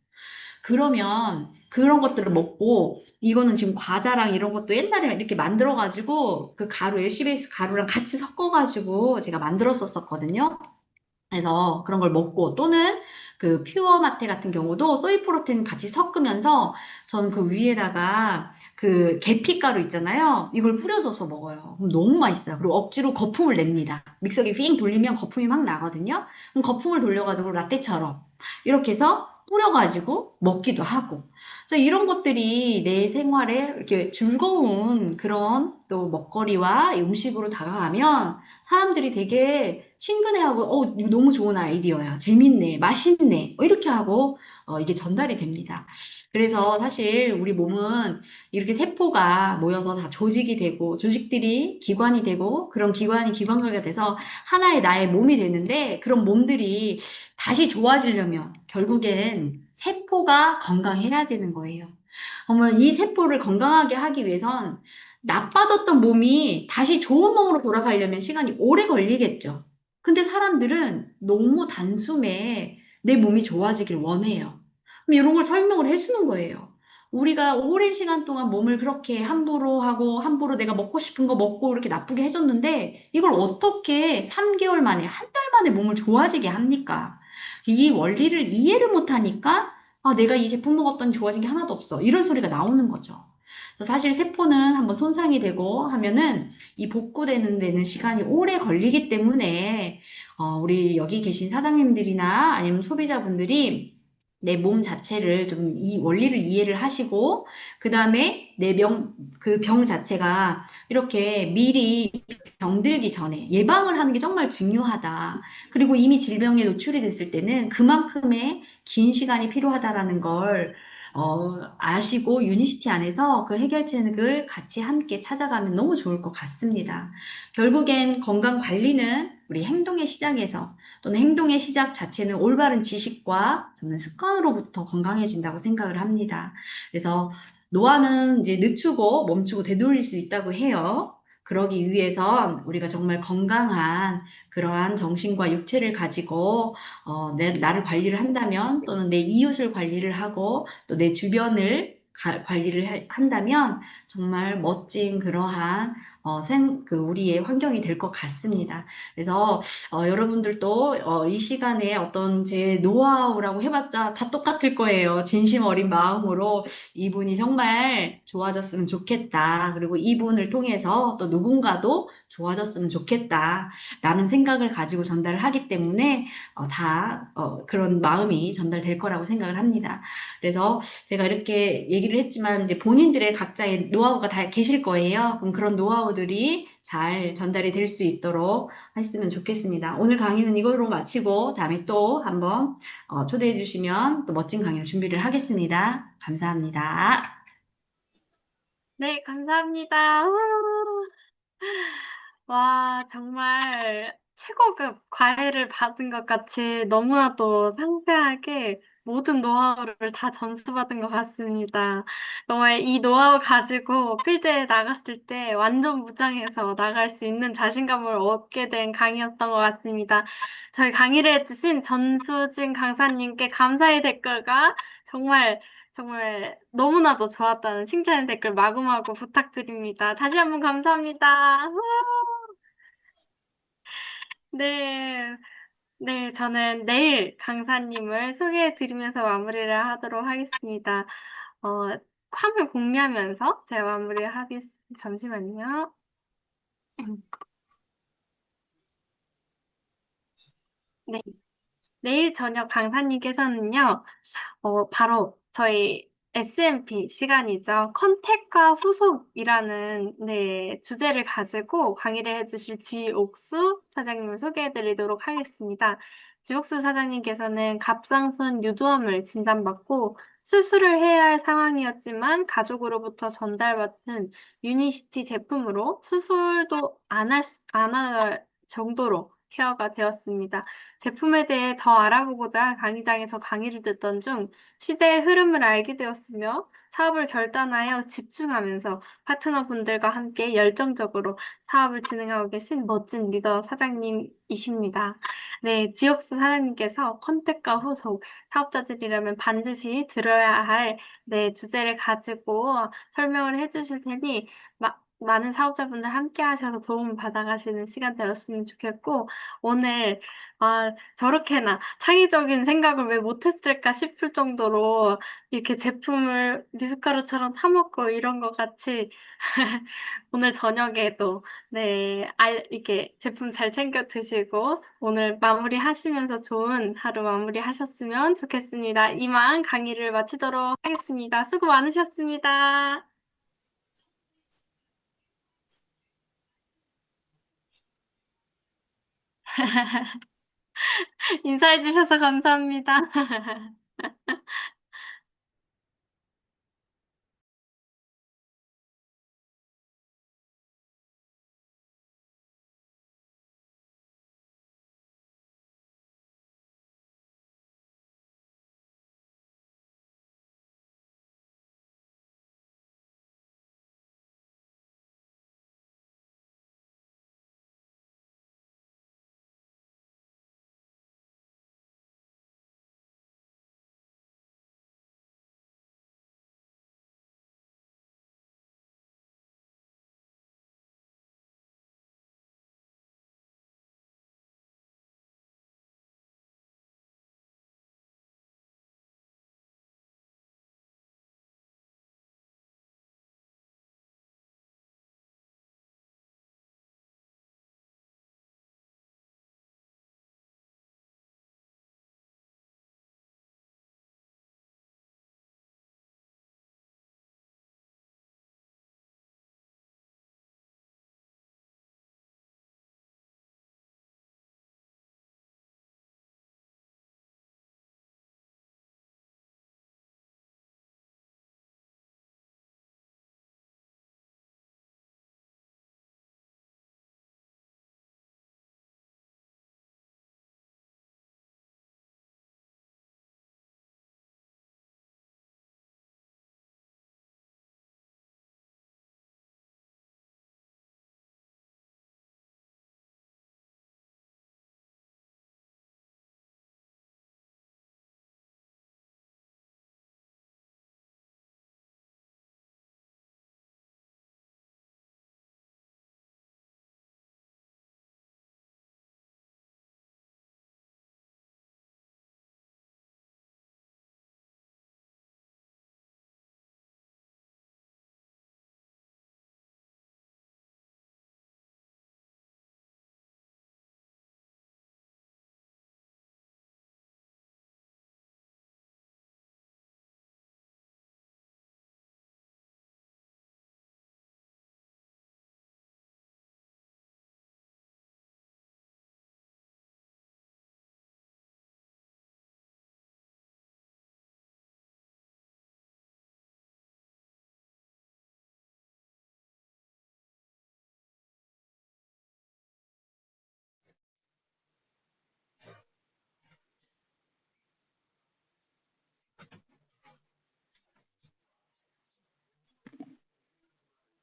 그러면 그런 것들을 먹고 이거는 지금 과자랑 이런 것도 옛날에 이렇게 만들어가지고 그 가루 LC베이스 가루랑 같이 섞어가지고 제가 만들었었거든요. 그래서 그런 걸 먹고 또는 그 퓨어 마테 같은 경우도 소이 프로틴 같이 섞으면서 저는 그 위에다가 그 계피가루 있잖아요. 이걸 뿌려줘서 먹어요. 그럼 너무 맛있어요. 그리고 억지로 거품을 냅니다. 믹서기 휘잉 돌리면 거품이 막 나거든요. 그럼 거품을 돌려가지고 라떼처럼 이렇게 해서 뿌려가지고 먹기도 하고. 그래서 이런 것들이 내 생활에 이렇게 즐거운 그런 또 먹거리와 음식으로 다가가면 사람들이 되게 친근해하고, 이거 너무 좋은 아이디어야. 재밌네. 맛있네. 이렇게 하고, 이게 전달이 됩니다. 그래서 사실 우리 몸은 이렇게 세포가 모여서 다 조직이 되고, 조직들이 기관이 되고, 그런 기관이 기관결가 돼서 하나의 나의 몸이 되는데, 그런 몸들이 다시 좋아지려면 결국엔 세포가 건강해야 되는 거예요. 정말 이 세포를 건강하게 하기 위해선 나빠졌던 몸이 다시 좋은 몸으로 돌아가려면 시간이 오래 걸리겠죠. 근데 사람들은 너무 단숨에 내 몸이 좋아지길 원해요. 그럼 이런 걸 설명을 해주는 거예요. 우리가 오랜 시간 동안 몸을 그렇게 함부로 하고 함부로 내가 먹고 싶은 거 먹고 이렇게 나쁘게 해줬는데 이걸 어떻게 3개월 만에, 한 달 만에 몸을 좋아지게 합니까? 이 원리를 이해를 못하니까 내가 이 제품 먹었더니 좋아진 게 하나도 없어. 이런 소리가 나오는 거죠. 그래서 사실 세포는 한번 손상이 되고 하면은 이 복구되는 데는 시간이 오래 걸리기 때문에 우리 여기 계신 사장님들이나 아니면 소비자분들이 내 몸 자체를 좀 이 원리를 이해를 하시고 그 다음에 그 병 자체가 이렇게 미리 병들기 전에 예방을 하는 게 정말 중요하다. 그리고 이미 질병에 노출이 됐을 때는 그만큼의 긴 시간이 필요하다라는 걸 아시고 유니시티 안에서 그 해결책을 같이 함께 찾아가면 너무 좋을 것 같습니다. 결국엔 건강 관리는 우리 행동의 시작에서 또는 행동의 시작 자체는 올바른 지식과 저는 습관으로부터 건강해진다고 생각을 합니다. 그래서 노화는 이제 늦추고 멈추고 되돌릴 수 있다고 해요. 그러기 위해서 우리가 정말 건강한 그러한 정신과 육체를 가지고 나를 관리를 한다면 또는 내 이웃을 관리를 하고 또 내 주변을 관리를 한다면 정말 멋진 그러한 우리의 환경이 될 것 같습니다. 그래서 여러분들도 이 시간에 어떤 제 노하우라고 해봤자 다 똑같을 거예요. 진심 어린 마음으로 이분이 정말 좋아졌으면 좋겠다. 그리고 이분을 통해서 또 누군가도 좋아졌으면 좋겠다. 라는 생각을 가지고 전달을 하기 때문에 그런 마음이 전달될 거라고 생각을 합니다. 그래서 제가 이렇게 얘기를 했지만 이제 본인들의 각자의 노하우가 다 계실 거예요. 그럼 그런 노하우들이 잘 전달이 될 수 있도록 했으면 좋겠습니다. 오늘 강의는 이걸로 마치고 다음에 또 한번 초대해 주시면 또 멋진 강의를 준비를 하겠습니다. 감사합니다. 네, 감사합니다. 와, 정말 최고급 과외를 받은 것 같이 너무나도 상세하게 모든 노하우를 다 전수받은 것 같습니다. 정말 이 노하우 가지고 필드에 나갔을 때 완전 무장해서 나갈 수 있는 자신감을 얻게 된 강의였던 것 같습니다. 저희 강의를 해주신 전수진 강사님께 감사의 댓글과 정말 너무나도 좋았다는 칭찬의 댓글 마구마구 부탁드립니다. 다시 한번 감사합니다. 네, 네, 저는 내일 강사님을 소개해드리면서 마무리를 하도록 하겠습니다. 어, 화면 공유하면서 제가 마무리를 하겠습니다. 잠시만요. 네. 내일 저녁 강사님께서는요, 바로 저희 SMP 시간이죠. 컨택과 후속이라는 네, 주제를 가지고 강의를 해주실 지옥수 사장님을 소개해드리도록 하겠습니다. 지옥수 사장님께서는 갑상선 유두암을 진단받고 수술을 해야 할 상황이었지만 가족으로부터 전달받은 유니시티 제품으로 수술도 안 할 정도로 케어가 되었습니다. 제품에 대해 더 알아보고자 강의장에서 강의를 듣던 중 시대의 흐름을 알게 되었으며 사업을 결단하여 집중하면서 파트너분들과 함께 열정적으로 사업을 진행하고 계신 멋진 리더 사장님이십니다. 네, 지옥수 사장님께서 컨택과 후속, 사업자들이라면 반드시 들어야 할 네, 주제를 가지고 설명을 해주실 테니 많은 사업자분들 함께 하셔서 도움 받아가시는 시간 되었으면 좋겠고, 오늘, 저렇게나 창의적인 생각을 왜 못했을까 싶을 정도로 이렇게 제품을 미숫가루처럼 타먹고 이런 것 같이 오늘 저녁에도, 네, 이렇게 제품 잘 챙겨 드시고, 오늘 마무리 하시면서 좋은 하루 마무리 하셨으면 좋겠습니다. 이만 강의를 마치도록 하겠습니다. 수고 많으셨습니다. 인사해 주셔서 감사합니다.